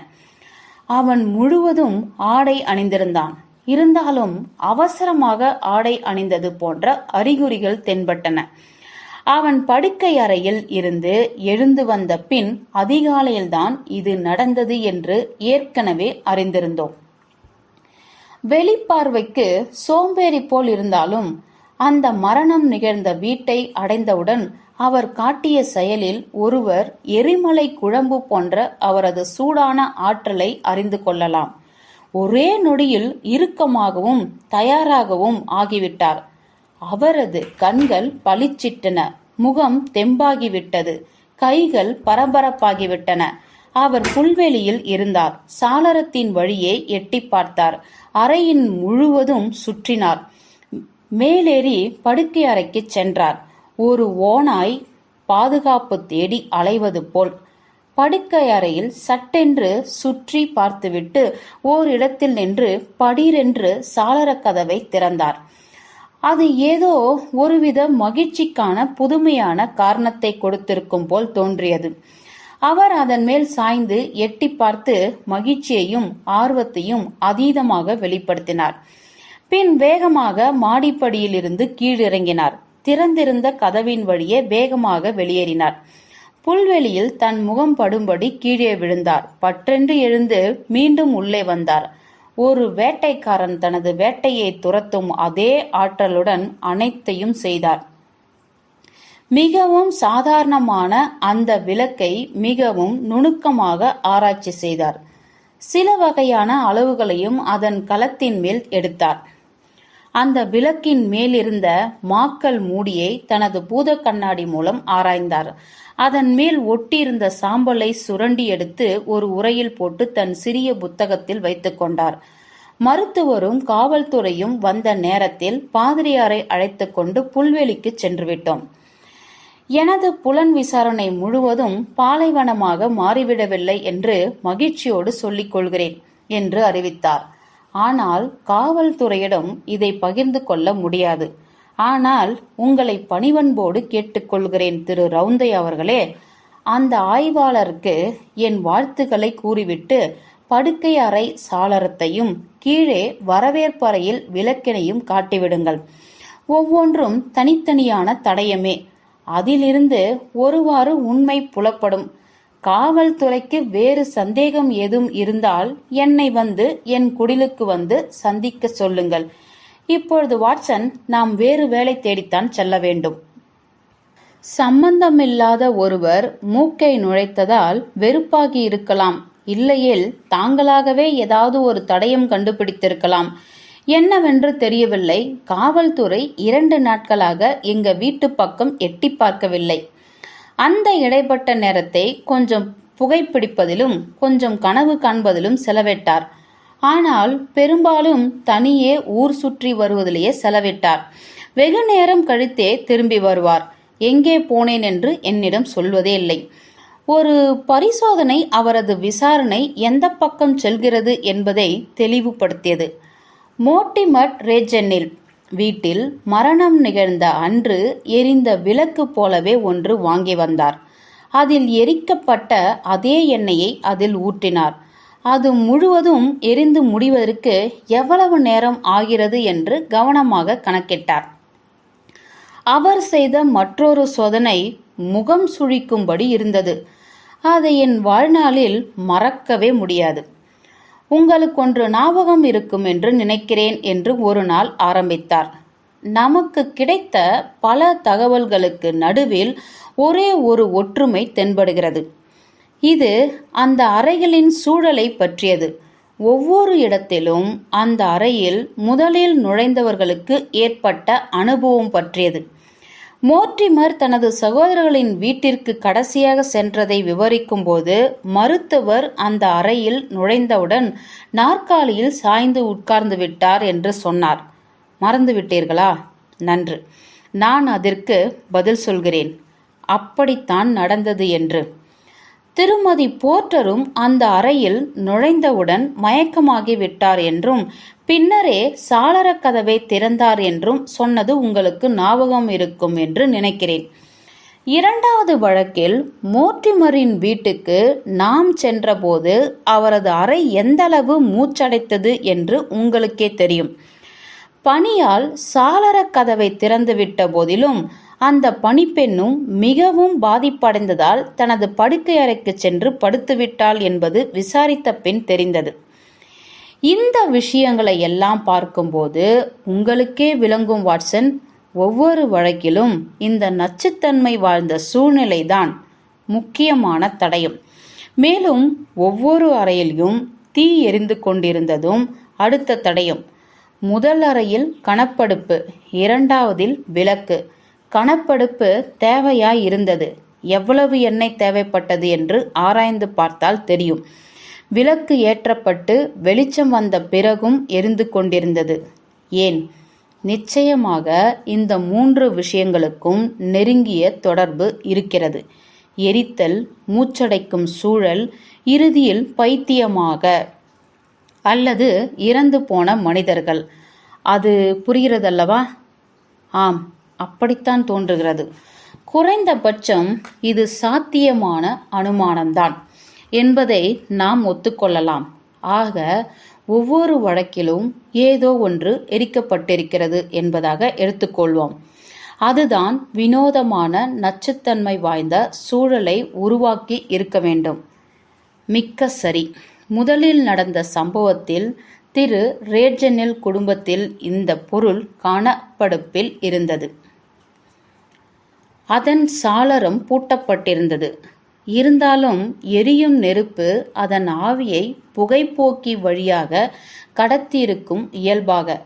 அவன் முழுவதும் ஆடை அணிந்திருந்தான். இருந்தாலும் அவசரமாக ஆடை அணிந்தது போன்ற அறிகுறிகள் தென்பட்டன. அவன் படுக்கை அறையில் இருந்து எழுந்து வந்த பின் அதிகாலையில்தான் இது நடந்தது என்று ஏற்கனவே அறிந்திருந்தோம். வெளிப்பார்வைக்கு சோம்பேறி போல் இருந்தாலும் அந்த மரணம் நிகழ்ந்த வீட்டை அடைந்தவுடன் அவர் காட்டிய செயலில் ஒருவர் எரிமலை குழம்பு போன்ற அவரது சூடான ஆற்றலை அறிந்து கொள்ளலாம். ஒரே நொடியில் இறுக்கமாகவும் தயாராகவும் ஆகிவிட்டார். அவரது கண்கள் பளிச்சிட்டன. முகம் தெம்பாகிவிட்டது. கைகள் பரபரப்பாகிவிட்டன. அவர் புல்வெளியில் இருந்தார். சாளரத்தின் வழியே எட்டி பார்த்தார். அறையின் முழுவதும் சுற்றினார். மேலேறி படுக்கை அறைக்கு சென்றார். ஒரு ஓநாய் பாதுகாப்பு தேடி அலைவது போல். படுக்கை அறையில் சட்டென்று சுற்றி பார்த்துவிட்டு ஓரிடத்தில் நின்று படீரென்று சாளர கதவை திறந்தார். அது ஏதோ ஒருவித மகிழ்ச்சிக்கான புதுமையான காரணத்தை கொடுத்திருக்கும் போல் தோன்றியது. அவர் அதன் மேல் சாய்ந்து எட்டி பார்த்து மகிழ்ச்சியையும் ஆர்வத்தையும் அதீதமாக வெளிப்படுத்தினார். பின் வேகமாக மாடிப்படியிலிருந்து கீழிறங்கினார். திறந்திருந்த கதவின் வழியே வேகமாக வெளியேறினார். புல்வெளியில் தன் முகம் படும்படி கீழே விழுந்தார். பற்றென்று எழுந்து மீண்டும் உள்ளே வந்தார். ஒரு வேட்டைக்காரன் தனது வேட்டையை துரத்தும் அதே ஆற்றலுடன் அனைத்தையும் செய்தார். மிகவும் சாதாரணமான அந்த விளக்கை மிகவும் நுணுக்கமாக ஆராய்ச்சி செய்தார். சில வகையான அளவுகளையும் அதன் கலத்தின் மேல் எடுத்தார். அந்த விளக்கின் மேலிருந்த மாக்கல் மூடியை தனது பூத கண்ணாடி மூலம் ஆராய்ந்தார். அதன் மேல் ஒட்டியிருந்த சாம்பலை சுரண்டி எடுத்து ஒரு உறையில் போட்டு தன் சிறிய புத்தகத்தில் வைத்துக் கொண்டார். மருத்துவரும் காவல்துறையும் வந்த நேரத்தில் பாதிரியாரை அழைத்துக் கொண்டு புல்வெளிக்கு சென்று விட்டோம். எனது புலன் விசாரணை முழுவதும் பாலைவனமாக மாறிவிடவில்லை என்று மகிழ்ச்சியோடு சொல்லிக் கொள்கிறேன் என்று அறிவித்தார். ஆனால் காவல்துறையிடம் இதை பகிர்ந்து கொள்ள முடியாது. ஆனால் உங்களை பணிவன்போடு கேட்டுக்கொள்கிறேன் திரு ரவுந்தை அவர்களே, அந்த ஆய்வாளருக்கு என் வாழ்த்துக்களை கூறிவிட்டு படுக்கை அறை சாளரத்தையும் கீழே வரவேற்பறையில் விளக்கினையும் காட்டிவிடுங்கள். ஒவ்வொன்றும் தனித்தனியான தடயமே. அதிலிருந்து ஒருவாறு உண்மை புலப்படும். காவல்துறைக்கு வேறு சந்தேகம் ஏதும் இருந்தால் என்னை வந்து என் குடிலுக்கு வந்து சந்திக்க சொல்லுங்கள். இப்பொழுது வாட்சன், நாம் வேறு வேலை தேடித்தான் செல்ல வேண்டும். சம்பந்தமில்லாத ஒருவர் மூக்கை நுழைத்ததால் வெறுப்பாகி இருக்கலாம். இல்லையேல் தாங்களாகவே ஏதாவது ஒரு தடயம் கண்டுபிடித்திருக்கலாம். என்னவென்று தெரியவில்லை. காவல்துறை 2 நாட்களாக எங்க வீட்டு பக்கம் எட்டி பார்க்கவில்லை. அந்த இடைப்பட்ட நேரத்தை கொஞ்சம் புகைப்பிடிப்பதிலும் கொஞ்சம் கனவு காண்பதிலும் செலவிட்டார். ஆனால் பெரும்பாலும் தனியே ஊர் சுற்றி வருவதிலேயே செலவிட்டார். வெகு நேரம் கழித்தே திரும்பி வருவார். எங்கே போனேன் என்று என்னிடம் சொல்வதே இல்லை. ஒரு பரிசோதனை அவரது விசாரணை எந்த பக்கம் செல்கிறது என்பதை தெளிவுபடுத்தியது. மோர்டிமர் ரேஜென்னில் வீட்டில் மரணம் நிகழ்ந்த அன்று எரிந்த விளக்கு போலவே ஒன்று வாங்கி வந்தார். அதில் எரிக்கப்பட்ட அதே எண்ணெயை அதில் ஊற்றினார். அது முழுவதும் எரிந்து முடிவதற்கு எவ்வளவு நேரம் ஆகிறது என்று கவனமாக கணக்கிட்டார். அவர் செய்த மற்றொரு சோதனை முகம் சுழிக்கும்படி இருந்தது. அதை என் வாழ்நாளில் மறக்கவே முடியாது. உங்களுக்கு ஒன்று ஞாபகம் இருக்கும் என்று நினைக்கிறேன் என்று ஒரு நாள் ஆரம்பித்தார். நமக்கு கிடைத்த பல தகவல்களுக்கு நடுவில் ஒரே ஒரு ஒற்றுமை தென்படுகிறது. இது அந்த அறைகளின் சூழலை பற்றியது. ஒவ்வொரு இடத்திலும் அந்த அறையில் முதலில் நுழைந்தவர்களுக்கு ஏற்பட்ட அனுபவம் பற்றியது. மோர்டிமர் தனது சகோதரர்களின் வீட்டிற்கு கடைசியாக சென்றதை விவரிக்கும் போது, மருத்துவர் அந்த அறையில் நுழைந்தவுடன் நாற்காலியில் சாய்ந்து உட்கார்ந்து விட்டார் என்று சொன்னார். மறந்துவிட்டீர்களா? நன்று. நான் அதற்கு பதில் சொல்கிறேன். அப்படித்தான் நடந்தது என்று. திருமதி போர்ட்டரும் அந்த அறையில் நுழைந்தவுடன் மயக்கமாகி விட்டார் என்றும் பின்னரே சாளர கதவை திறந்தார் என்றும் சொன்னது உங்களுக்கு ஞாபகம் இருக்கும் என்று நினைக்கிறேன். 2வது வழக்கில் மோர்டிமரின் வீட்டுக்கு நாம் சென்றபோது அவரது அறை எந்தளவு மூச்சடைத்தது என்று உங்களுக்கே தெரியும். பனியால் சாளர கதவை திறந்துவிட்ட போதிலும் அந்த பணிப்பெண்ணும் மிகவும் பாதிப்படைந்ததால் தனது படுக்கை அறைக்கு சென்று படுத்துவிட்டாள் என்பது விசாரித்த பின் தெரிந்தது. இந்த விஷயங்களை எல்லாம் பார்க்கும்போது உங்களுக்கே விளங்கும் வாட்சன், ஒவ்வொரு வழக்கிலும் இந்த நச்சுத்தன்மை வாழ்ந்த சூழ்நிலைதான் முக்கியமான தடயம். மேலும் ஒவ்வொரு அறையிலும் தீ எரிந்து கொண்டிருந்ததும் அடுத்த தடயம். முதல் அறையில் கணப்படுப்பு, 2வதில் விளக்கு. கணப்படுப்பு தேவையாய் இருந்தது. எவ்வளவு எண்ணெய் தேவைப்பட்டது என்று ஆராய்ந்து பார்த்தால் தெரியும். விளக்கு ஏற்றப்பட்டு வெளிச்சம் வந்த பிறகும் எரிந்து கொண்டிருந்தது. ஏன்? நிச்சயமாக இந்த 3 விஷயங்களுக்கும் நெருங்கிய தொடர்பு இருக்கிறது. எரித்தல், மூச்சடைக்கும் சூழல், இறுதியில் பைத்தியமாக அல்லது இறந்து போன மனிதர்கள். அது புரிகிறதல்லவா? ஆம், அப்படித்தான் தோன்றுகிறது. குறைந்தபட்சம் இது சாத்தியமான அனுமானம்தான் என்பதை நாம் ஒத்துக்கொள்ளலாம். ஆக ஒவ்வொரு வழக்கிலும் ஏதோ ஒன்று எரிக்கப்பட்டிருக்கிறது என்பதாக எடுத்துக்கொள்வோம். அதுதான் வினோதமான நச்சுத்தன்மை வாய்ந்த சூழலை உருவாக்கி இருக்க வேண்டும். மிக்க சரி. முதலில் நடந்த சம்பவத்தில் திரு ரேட்ஜெனில் குடும்பத்தில் இந்த பொருள் காணப்படுப்பில் இருந்தது. அதன் சாளரம் பூட்டப்பட்டிருந்தது. இருந்தாலும் எரியும் நெருப்பு அதன் ஆவியை புகைப்போக்கி வழியாக கடத்தியிருக்கும் இயல்பாக.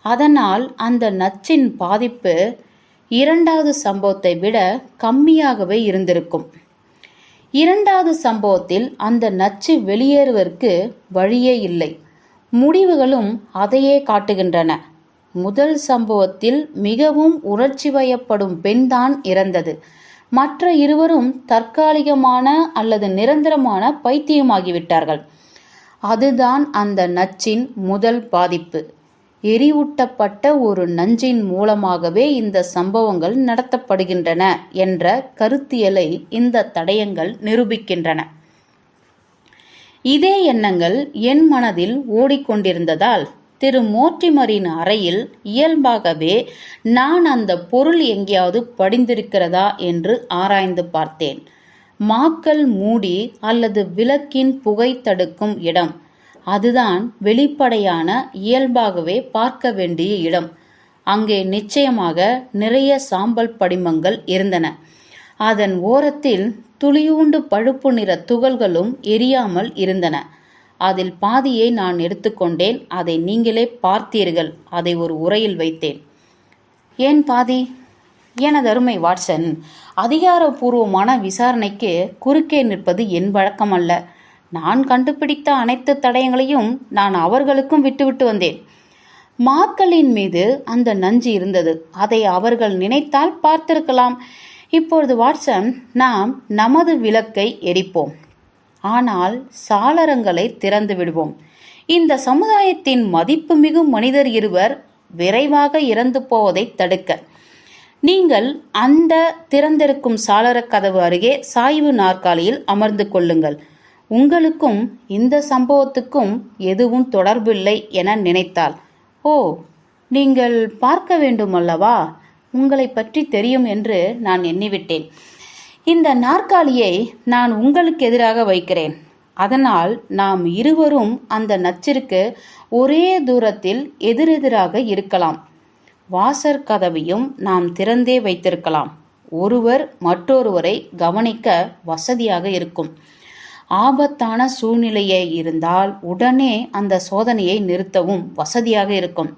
அதனால் அந்த நச்சின் பாதிப்பு இரண்டாவது சம்பவத்தை விட கம்மியாகவே இருந்திருக்கும். இரண்டாவது சம்பவத்தில் அந்த நச்சு வெளியேறுவதற்கு வழியே இல்லை. முடிவுகளும் அதையே காட்டுகின்றன. முதல் சம்பவத்தில் மிகவும் உணர்ச்சி வயப்படும் பெண்தான் இறந்தது. மற்ற இருவரும் தற்காலிகமான அல்லது நிரந்தரமான பைத்தியமாகிவிட்டார்கள். அதுதான் அந்த நச்சின் முதல் பாதிப்பு. எரிவூட்டப்பட்ட ஒரு நஞ்சின் மூலமாகவே இந்த சம்பவங்கள் நடத்தப்படுகின்றன என்ற கருத்தியலை இந்த தடயங்கள் நிரூபிக்கின்றன. இதே எண்ணங்கள் என் மனதில் ஓடிக்கொண்டிருந்ததால் திரு மோர்டிமரின் அறையில் இயல்பாகவே நான் அந்த பொருள் எங்கேயாவது படிந்திருக்கிறதா என்று ஆராய்ந்து பார்த்தேன். மாக்கல் மூடி அல்லது விளக்கின் புகை தடுக்கும் இடம், அதுதான் வெளிப்படையான இயல்பாகவே பார்க்க வேண்டிய இடம். அங்கே நிச்சயமாக நிறைய சாம்பல் படிமங்கள் இருந்தன. அதன் ஓரத்தில் துளியூண்டு பழுப்பு நிற துகள்களும் எரியாமல் இருந்தன. அதில் பாதியை நான் எடுத்துக்கொண்டேன். அதை நீங்களே பார்த்தீர்கள். அதை ஒரு உரையில் வைத்தேன். ஏன் பாதி? எனதருமை வாட்சன், அதிகாரபூர்வமான விசாரணைக்கு குறுக்கே நிற்பது என் வழக்கம் அல்ல. நான் கண்டுபிடித்த அனைத்து தடயங்களையும் நான் அவர்களுக்கும் விட்டுவிட்டு வந்தேன். மாக்களின் மீது அந்த நஞ்சு இருந்தது. அதை அவர்கள் நினைத்தால் பார்த்திருக்கலாம். இப்பொழுது வாட்சன், நாம் நமது விளக்கை எரிப்போம். ஆனால் சாளரங்களை திறந்து விடுவோம். இந்த சமுதாயத்தின் மதிப்புமிகு மனிதர் இருவர் விரைவாக இறந்து போவதை தடுக்க நீங்கள் அந்த திறந்திருக்கும் சாளர கதவு அருகே சாய்வு நாற்காலியில் அமர்ந்து கொள்ளுங்கள். உங்களுக்கும் இந்த சம்பவத்துக்கும் எதுவும் தொடர்பில்லை என நினைத்தால், ஓ, நீங்கள் பார்க்க வேண்டும் அல்லவா, உங்களை பற்றி தெரியும் என்று நான் எண்ணிவிட்டேன். இந்த நாற்காலியை நான் உங்களுக்கு எதிராக வைக்கிறேன். அதனால் நாம் இருவரும் அந்த நச்சிற்கு ஒரே தூரத்தில் எதிரெதிராக இருக்கலாம். வாசற் கதவையும் நாம் திறந்தே வைத்திருக்கலாம். ஒருவர் மற்றொருவரை கவனிக்க வசதியாக இருக்கும். ஆபத்தான சூழ்நிலையே இருந்தால் உடனே அந்த சோதனையை நிறுத்தவும் வசதியாக இருக்கும்.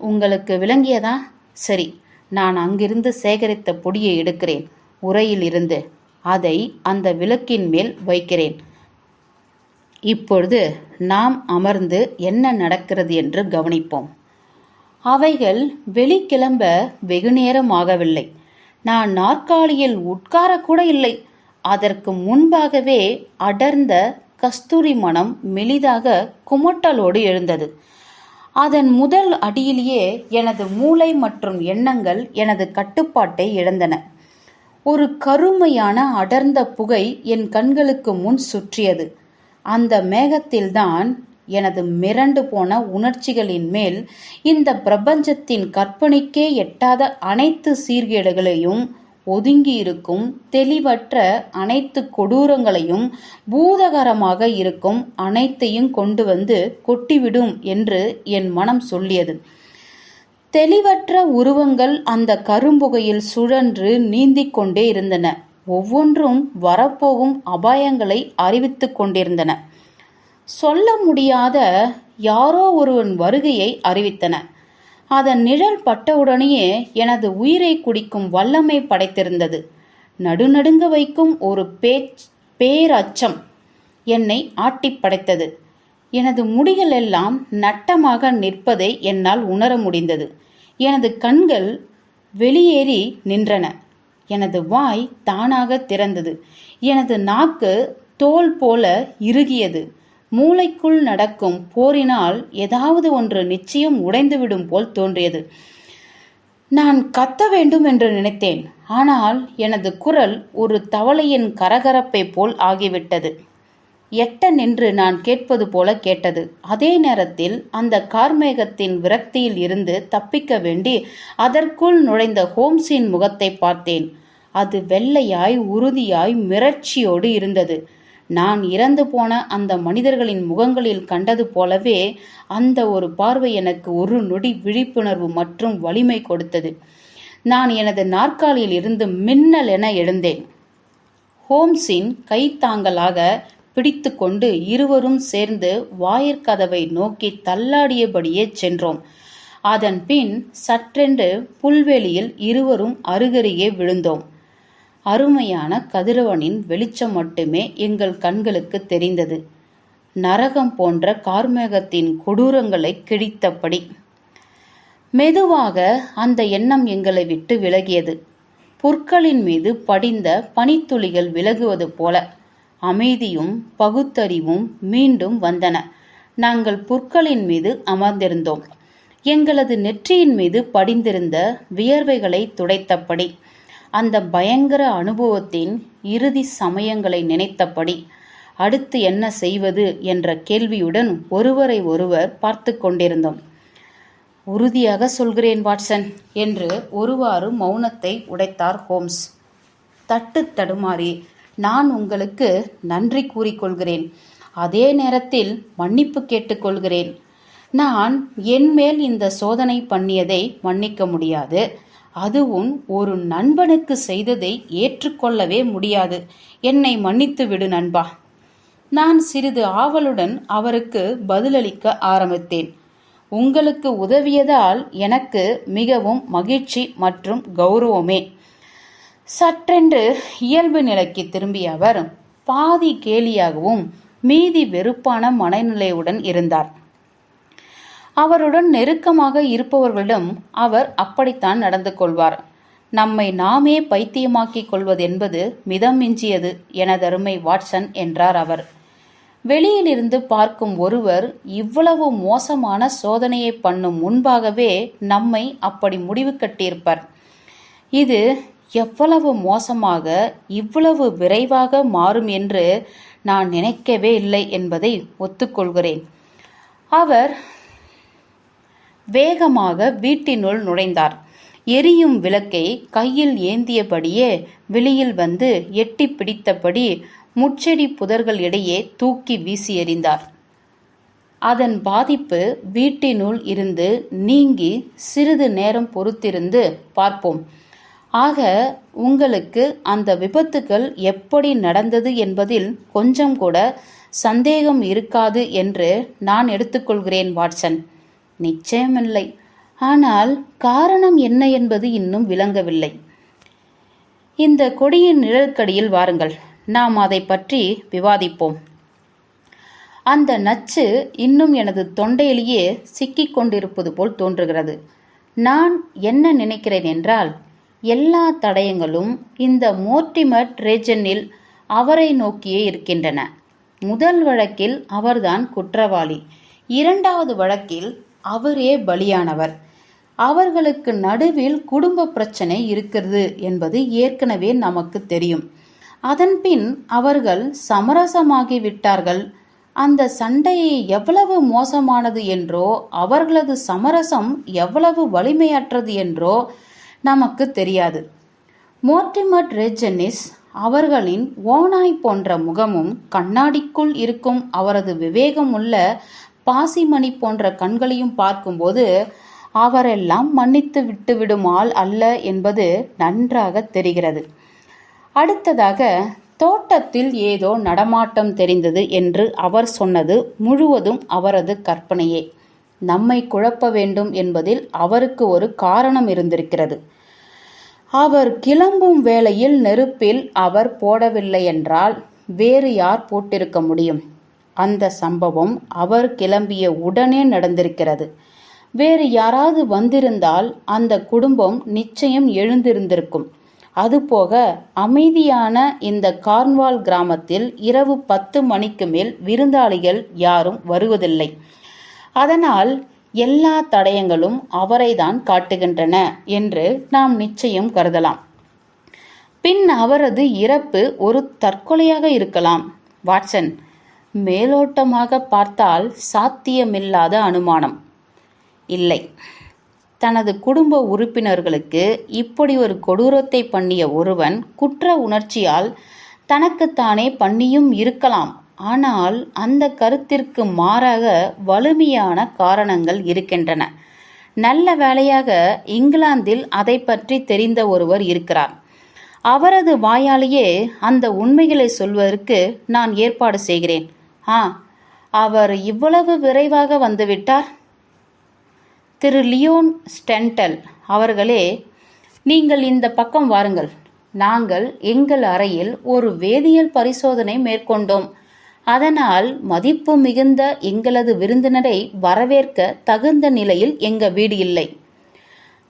உங்களுக்கு விளங்கியதா? சரி, நான் அங்கிருந்து சேகரித்த பொடியை எடுக்கிறேன். உரையில் இருந்து அதை அந்த விளக்கின் மேல் வைக்கிறேன். இப்பொழுது நாம் அமர்ந்து என்ன நடக்கிறது என்று கவனிப்போம். அவைகள் வெளிக்கிளம்ப வெகுநேரம் ஆகவில்லை. நான் நாற்காலியில் உட்காரக்கூட இல்லை. அதற்கு முன்பாகவே அடர்ந்த கஸ்தூரி மனம் மெலிதாக குமட்டலோடு எழுந்தது. அதன் முதல் அடியிலேயே எனது மூளை மற்றும் எண்ணங்கள் எனது கட்டுப்பாட்டை இழந்தன. ஒரு கருமையான அடர்ந்த புகை என் கண்களுக்கு முன் சுற்றியது. அந்த மேகத்தில்தான் எனது மிரண்டு போன உணர்ச்சிகளின் மேல் இந்த பிரபஞ்சத்தின் கற்பனைக்கே எட்டாத அனைத்து சீர்கேடுகளையும், ஒதுங்கியிருக்கும் தெளிவற்ற அனைத்து கொடூரங்களையும், பூதகரமாக இருக்கும் அனைத்தையும் கொண்டு வந்து கொட்டிவிடும் என்று என் மனம் சொல்லியது. தெளிவற்ற உருவங்கள் அந்த கரும்புகையில் சுழன்று நீந்திக் கொண்டே இருந்தன. ஒவ்வொன்றும் வரப்போகும் அபாயங்களை அறிவித்துக் கொண்டிருந்தன. சொல்ல முடியாத யாரோ ஒருவன் வருகையை அறிவித்தன. அதன் நிழல் பட்டவுடனேயே எனது உயிரை குடிக்கும் வல்லமை படைத்திருந்தது. நடுநடுங்க வைக்கும் ஒரு பேரச்சம் என்னை ஆட்டி படைத்தது. எனது முடிகள் எல்லாம் நட்டமாக நிற்பதை என்னால் உணர முடிந்தது. எனது கண்கள் வெளியேறி நின்றன. எனது வாய் தானாக திறந்தது. எனது நாக்கு தோல் போல இறுகியது. மூளைக்குள் நடக்கும் போரினால் ஏதாவது ஒன்று நிச்சயம் உடைந்துவிடும் போல் தோன்றியது. நான் கத்த வேண்டும் என்று நினைத்தேன். ஆனால் எனது குரல் ஒரு தவளையின் கரகரப்பை போல் ஆகிவிட்டது. எட்ட நின்று நான் கேட்பது போல கேட்டது. அதே நேரத்தில் அந்த கார்மேகத்தின் விரக்தியில் இருந்து தப்பிக்க வேண்டி அதற்குள் நுழைந்த ஹோம்ஸின் முகத்தை பார்த்தேன். அது வெள்ளையாய் உறுதியாய் மிரட்சியோடு இருந்தது. நான் இறந்து போன அந்த மனிதர்களின் முகங்களில் கண்டது போலவே அந்த ஒரு பார்வை எனக்கு ஒரு நொடி விழிப்புணர்வு மற்றும் வலிமை கொடுத்தது. நான் எனது நாற்காலியில் இருந்து மின்னல் என எழுந்தேன். ஹோம்ஸின் கைத்தாங்கலாக பிடித்து கொண்டு இருவரும் சேர்ந்து வாயிற்கதவை நோக்கி தள்ளாடியபடியே சென்றோம். அதன் பின் சற்றென்று புல்வெளியில் இருவரும் அருகருகே விழுந்தோம். அருமையான கதிரவனின் வெளிச்சம் மட்டுமே எங்கள் கண்களுக்கு தெரிந்தது. நரகம் போன்ற கார்மேகத்தின் கொடூரங்களை கிழித்தபடி. மெதுவாக அந்த எண்ணம் எங்களை விட்டு விலகியது. புற்களின் மீது படிந்த பனித்துளிகள் விலகுவது போல அமைதியும் பகுத்தறிவும் மீண்டும் வந்தன. நாங்கள் புற்களின் மீது அமர்ந்திருந்தோம். எங்களது நெற்றியின் மீது படிந்திருந்த வியர்வைகளை துடைத்தபடி, அந்த பயங்கர அனுபவத்தின் இறுதி சமயங்களை நினைத்தபடி, அடுத்து என்ன செய்வது என்ற கேள்வியுடன் ஒருவரை ஒருவர் பார்த்து கொண்டிருந்தோம். உறுதியாக சொல்கிறேன் வாட்சன் என்று ஒருவாறு மௌனத்தை உடைத்தார் ஹோம்ஸ். தட்டு தடுமாறி, நான் உங்களுக்கு நன்றி கூறிக்கொள்கிறேன். அதே நேரத்தில் மன்னிப்பு கேட்டுக்கொள்கிறேன். நான் என்மேல் இந்த சோதனை பண்ணியதை மன்னிக்க முடியாது. அதுவும் ஒரு நண்பனுக்கு செய்ததை ஏற்றுக்கொள்ளவே முடியாது. என்னை மன்னித்து விடு நண்பா. நான் சிறிது ஆவலுடன் அவருக்கு பதிலளிக்க ஆரம்பித்தேன். உங்களுக்கு உதவியதால் எனக்கு மிகவும் மகிழ்ச்சி மற்றும் கௌரவமே. சற்றென்று இயல்பு நிலைக்கு திரும்பிய அவர் பாதி கேலியாகவும் மீதி வெறுப்பான மனநிலையுடன் இருந்தார். அவருடன் நெருக்கமாக இருப்பவர்களிடம் அவர் அப்படித்தான் நடந்து கொள்வார். நம்மை நாமே பைத்தியமாக்கிக் கொள்வதென்பது மிதம் மிஞ்சியது எனதருமை வாட்சன் என்றார் அவர். வெளியிலிருந்து பார்க்கும் ஒருவர் இவ்வளவு மோசமான சோதனையை பண்ணும் முன்பாகவே நம்மை அப்படி முடிவு கட்டியிருப்பார். இது எவ்வளவு மோசமாக இவ்வளவு விரைவாக மாறும் என்று நான் நினைக்கவே இல்லை என்பதை ஒத்துக்கொள்கிறேன். அவர் வேகமாக வீட்டினுள் நுழைந்தார். எரியும் விளக்கை கையில் ஏந்தியபடியே வெளியில் வந்து எட்டி பிடித்தபடி முட்செடி புதர்கள் இடையே தூக்கி வீசி எறிந்தார். அதன் பாதிப்பு வீட்டினுள் இருந்து நீங்கி சிறிது நேரம் பொறுத்திருந்து பார்ப்போம். ஆக உங்களுக்கு அந்த விபத்துக்கள் எப்படி நடந்தது என்பதில் கொஞ்சம் கூட சந்தேகம் இருக்காது என்று நான் எடுத்துக்கொள்கிறேன் வாட்சன். நிச்சயமில்லை. ஆனால் காரணம் என்ன என்பது இன்னும் விளங்கவில்லை. இந்த கொடியின் நிழற்கடியில் வாருங்கள், நாம் அதை பற்றி விவாதிப்போம். அந்த நச்சு இன்னும் எனது தொண்டையிலேயே சிக்கிக் கொண்டிருப்பது போல் தோன்றுகிறது. நான் என்ன நினைக்கிறேன் என்றால், எல்லா தடயங்களும் இந்த மோர்டிமர் ரேஜனில் அவரை நோக்கியே இருக்கின்றன. முதல் வழக்கில் அவர்தான் குற்றவாளி. இரண்டாவது வழக்கில் அவரே பலியானவர். அவர்களுக்கு நடுவில் குடும்ப பிரச்சனை இருக்கிறது என்பது ஏற்கனவே நமக்கு தெரியும். அதன்பின் அவர்கள் சமரசமாகிவிட்டார்கள். அந்த சண்டை எவ்வளவு மோசமானது என்றோ அவர்களது சமரசம் எவ்வளவு வலிமையற்றது என்றோ நமக்கு தெரியாது. மோர்டிமர் ரேஜனிஸ் அவர்களின் ஓநாய் போன்ற முகமும் கண்ணாடிக்குள் இருக்கும் அவரது விவேகமுள்ள பாசிமணி போன்ற கண்களையும் பார்க்கும்போது அவரெல்லாம் மன்னித்து விட்டுவிடும் ஆள் அல்ல என்பது நன்றாக தெரிகிறது. அடுத்ததாக, தோட்டத்தில் ஏதோ நடமாட்டம் தெரிந்தது என்று அவர் சொன்னது முழுவதும் அவரது கற்பனையே. நம்மை குழப்ப வேண்டும் என்பதில் அவருக்கு ஒரு காரணம் இருந்திருக்கிறது. அவர் கிளம்பும் வேளையில் நெருப்பில் அவர் போடவில்லை என்றால் வேறு யார் போட்டிருக்க முடியும்? அந்த சம்பவம் அவர் கிளம்பிய உடனே நடந்திருக்கிறது. வேறு யாராவது வந்திருந்தால் அந்த குடும்பம் நிச்சயம் எழுந்திருந்திருக்கும். அதுபோக அமைதியான இந்த கார்ன்வால் கிராமத்தில் இரவு 10 மணிக்கு மேல் விருந்தாளிகள் யாரும் வருவதில்லை. அதனால் எல்லா தடயங்களும் அவரைதான் காட்டுகின்றன என்று நாம் நிச்சயம் கருதலாம். பின் அவரது இறப்பு ஒரு தற்கொலையாக இருக்கலாம். வாட்சன், மேலோட்டமாக பார்த்தால் சாத்தியமில்லாத அனுமானம். இல்லை, தனது குடும்ப உறுப்பினர்களுக்கு இப்படி ஒரு கொடூரத்தை பண்ணிய ஒருவன் குற்ற உணர்ச்சியால் தனக்குத்தானே பண்ணியும் இருக்கலாம். ஆனால் அந்த கருத்திற்கு மாறாக வலிமையான காரணங்கள் இருக்கின்றன. நல்ல வேளையாக இங்கிலாந்தில் அதை பற்றி தெரிந்த ஒருவர் இருக்கிறார். அவரது வாயாலேயே அந்த உண்மைகளை சொல்வதற்கு நான் ஏற்பாடு செய்கிறேன். அவர் இவ்வளவு விரைவாக வந்துவிட்டார். திரு லியோன் ஸ்டென்டல் அவர்களே, நீங்கள் இந்த பக்கம் வாருங்கள். நாங்கள் எங்கள் அறையில் ஒரு வேதியியல் பரிசோதனை மேற்கொண்டோம். அதனால் மதிப்பு மிகுந்த எங்களது விருந்தினரை வரவேற்க தகுந்த நிலையில் எங்க வீடு இல்லை.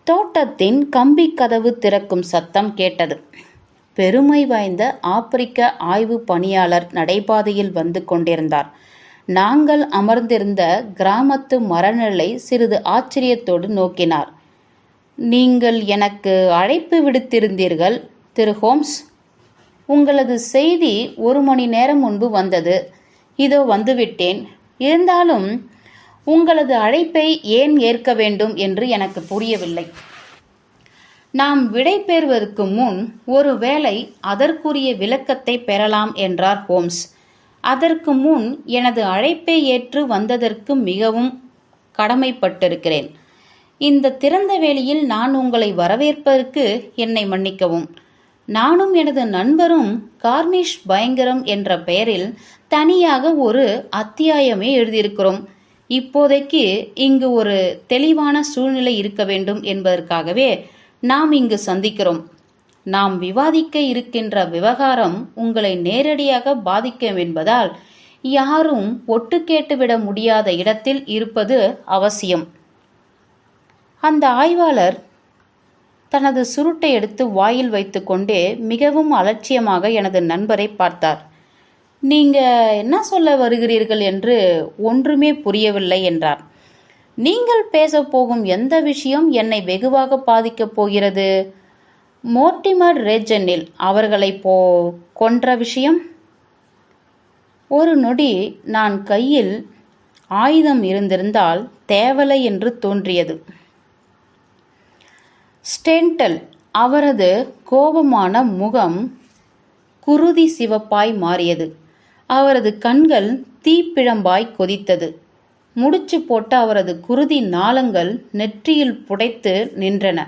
தோட்டத்தின் கம்பி கதவு திறக்கும் சத்தம் கேட்டது. பெருமை வாய்ந்த ஆப்பிரிக்க ஆய்வு பணியாளர் நடைபாதையில் வந்து கொண்டிருந்தார். நாங்கள் அமர்ந்திருந்த கிராமத்து மரநிலை சிறிது ஆச்சரியத்தோடு நோக்கினார். நீங்கள் எனக்கு அழைப்பு விடுத்திருந்தீர்கள் திரு ஹோம்ஸ். உங்களது செய்தி 1 மணி நேரம் முன்பு வந்தது. இதோ வந்துவிட்டேன். இருந்தாலும் உங்களது அழைப்பை ஏன் ஏற்க வேண்டும் என்று எனக்கு புரியவில்லை. நாம் விடை பெறுவதற்கு முன் ஒருவேளை அதற்குரிய விளக்கத்தை பெறலாம் என்றார் ஹோம்ஸ். அதற்கு முன் எனது அழைப்பை ஏற்று வந்ததற்கு மிகவும் கடமைப்பட்டிருக்கிறேன். இந்த திறந்த வெளியில் நான் உங்களை வரவேற்பதற்கு என்னை மன்னிக்கவும். நானும் எனது நண்பரும் கார்னிஷ் பயங்கரம் என்ற பெயரில் தனியாக ஒரு அத்தியாயமே எழுதியிருக்கிறோம். இப்போதைக்கு இங்கு ஒரு தெளிவான சூழ்நிலை இருக்க வேண்டும் என்பதற்காகவே நாம் இங்கு சந்திக்கிறோம். நாம் விவாதிக்க இருக்கின்ற விவகாரம் உங்களை நேரடியாக பாதிக்கும் என்பதால் யாரும் ஒட்டு கேட்டுவிட முடியாத இடத்தில் இருப்பது அவசியம். அந்த ஆய்வாளர் தனது சுருட்டை எடுத்து வாயில் வைத்துக்கொண்டே மிகவும் அலட்சியமாக எனது நண்பரை பார்த்தார். நீங்க என்ன சொல்ல வருகிறீர்கள் என்று ஒன்றுமே புரியவில்லை என்றார். நீங்கள் பேசப்போகும் எந்த விஷயம் என்னை வெகுவாக பாதிக்கப் போகிறது? மோர்டிமர் ரேஜனில் அவர்களை கொன்ற விஷயம். ஒரு நொடி நான் கையில் ஆயுதம் இருந்திருந்தால் தேவலை என்று தோன்றியது. ஸ்டென்டல் அவரது கோபமான முகம் குருதி சிவப்பாய் மாறியது. அவரது கண்கள் தீப்பிழம்பாய் கொதித்தது. முடிச்சு போட்ட அவரது குருதி நாளங்கள் நெற்றியில் புடைத்து நின்றன.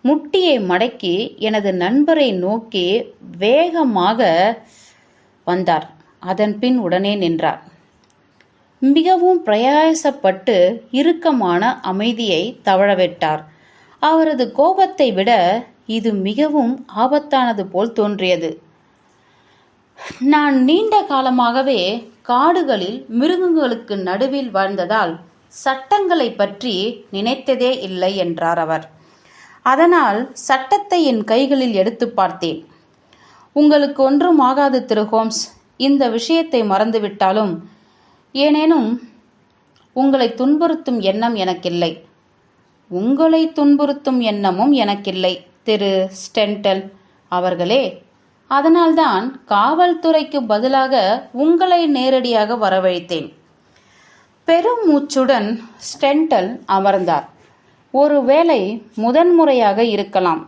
முட்டியை மடக்கி எனது நண்பரை நோக்கி வேகமாக வந்தார். அதன் பின் உடனே நின்றார். மிகவும் பிரயாசப்பட்டு இறுக்கமான அமைதியை தவழவிட்டார். அவரது கோபத்தை விட இது மிகவும் ஆபத்தானது போல் தோன்றியது. நான் நீண்ட காலமாகவே காடுகளில் மிருகங்களுக்கு நடுவில் வாழ்ந்ததால் சட்டங்களை பற்றி நினைத்ததே இல்லை என்றார் அவர். அதனால் சட்டத்தை என் கைகளில் எடுத்து பார்த்தேன். உங்களுக்கு ஒன்றும் ஆகாது திரு ஹோம்ஸ். இந்த விஷயத்தை மறந்துவிட்டாலும் ஏனேனும் உங்களை துன்புறுத்தும் எண்ணம் எனக்கில்லை. உங்களை துன்புறுத்தும் எண்ணமும் எனக்கில்லை திரு ஸ்டென்டல் அவர்களே. அதனால்தான் காவல்துறைக்கு பதிலாக உங்களை நேரடியாக வரவழைத்தேன். பெரும் மூச்சுடன் ஸ்டென்டல் அமர்ந்தார். ஒருவேளை முதன்முறையாக இருக்கலாம்.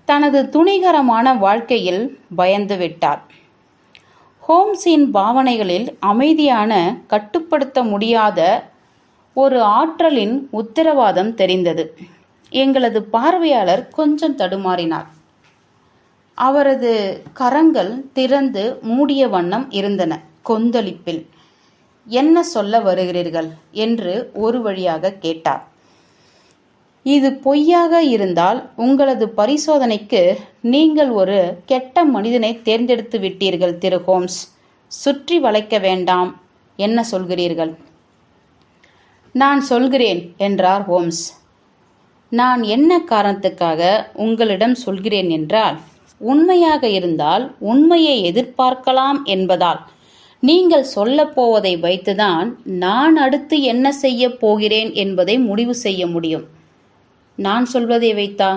தனது துணிகரமான வாழ்க்கையில் பயந்து விட்டார். ஹோம்ஸின் பாவனைகளில் அமைதியான, கட்டுப்படுத்த முடியாத ஒரு ஆற்றலின் உத்தரவாதம் தெரிந்தது. எங்களது பார்வையாளர் கொஞ்சம் தடுமாறினார். அவரது கரங்கள் திறந்து மூடிய வண்ணம் இருந்தன. கொந்தளிப்பில், என்ன சொல்ல வருகிறீர்கள் என்று ஒரு வழியாக கேட்டார். இது பொய்யாக இருந்தால் உங்களது பரிசோதனைக்கு நீங்கள் ஒரு கெட்ட மனிதனை தேர்ந்தெடுத்து விட்டீர்கள் திரு ஹோம்ஸ். சுற்றி வளைக்க வேண்டாம். என்ன சொல்கிறீர்கள்? நான் சொல்கிறேன் என்றார் ஹோம்ஸ். நான் என்ன காரணத்துக்காக உங்களிடம் சொல்கிறேன் என்றால், உண்மையாக இருந்தால் உண்மையை எதிர்பார்க்கலாம் என்பதால். நீங்கள் சொல்லப் போவதை வைத்துதான் நான் அடுத்து என்ன செய்ய போகிறேன் என்பதை முடிவு செய்ய முடியும். நான் சொல்வதை வைத்தா?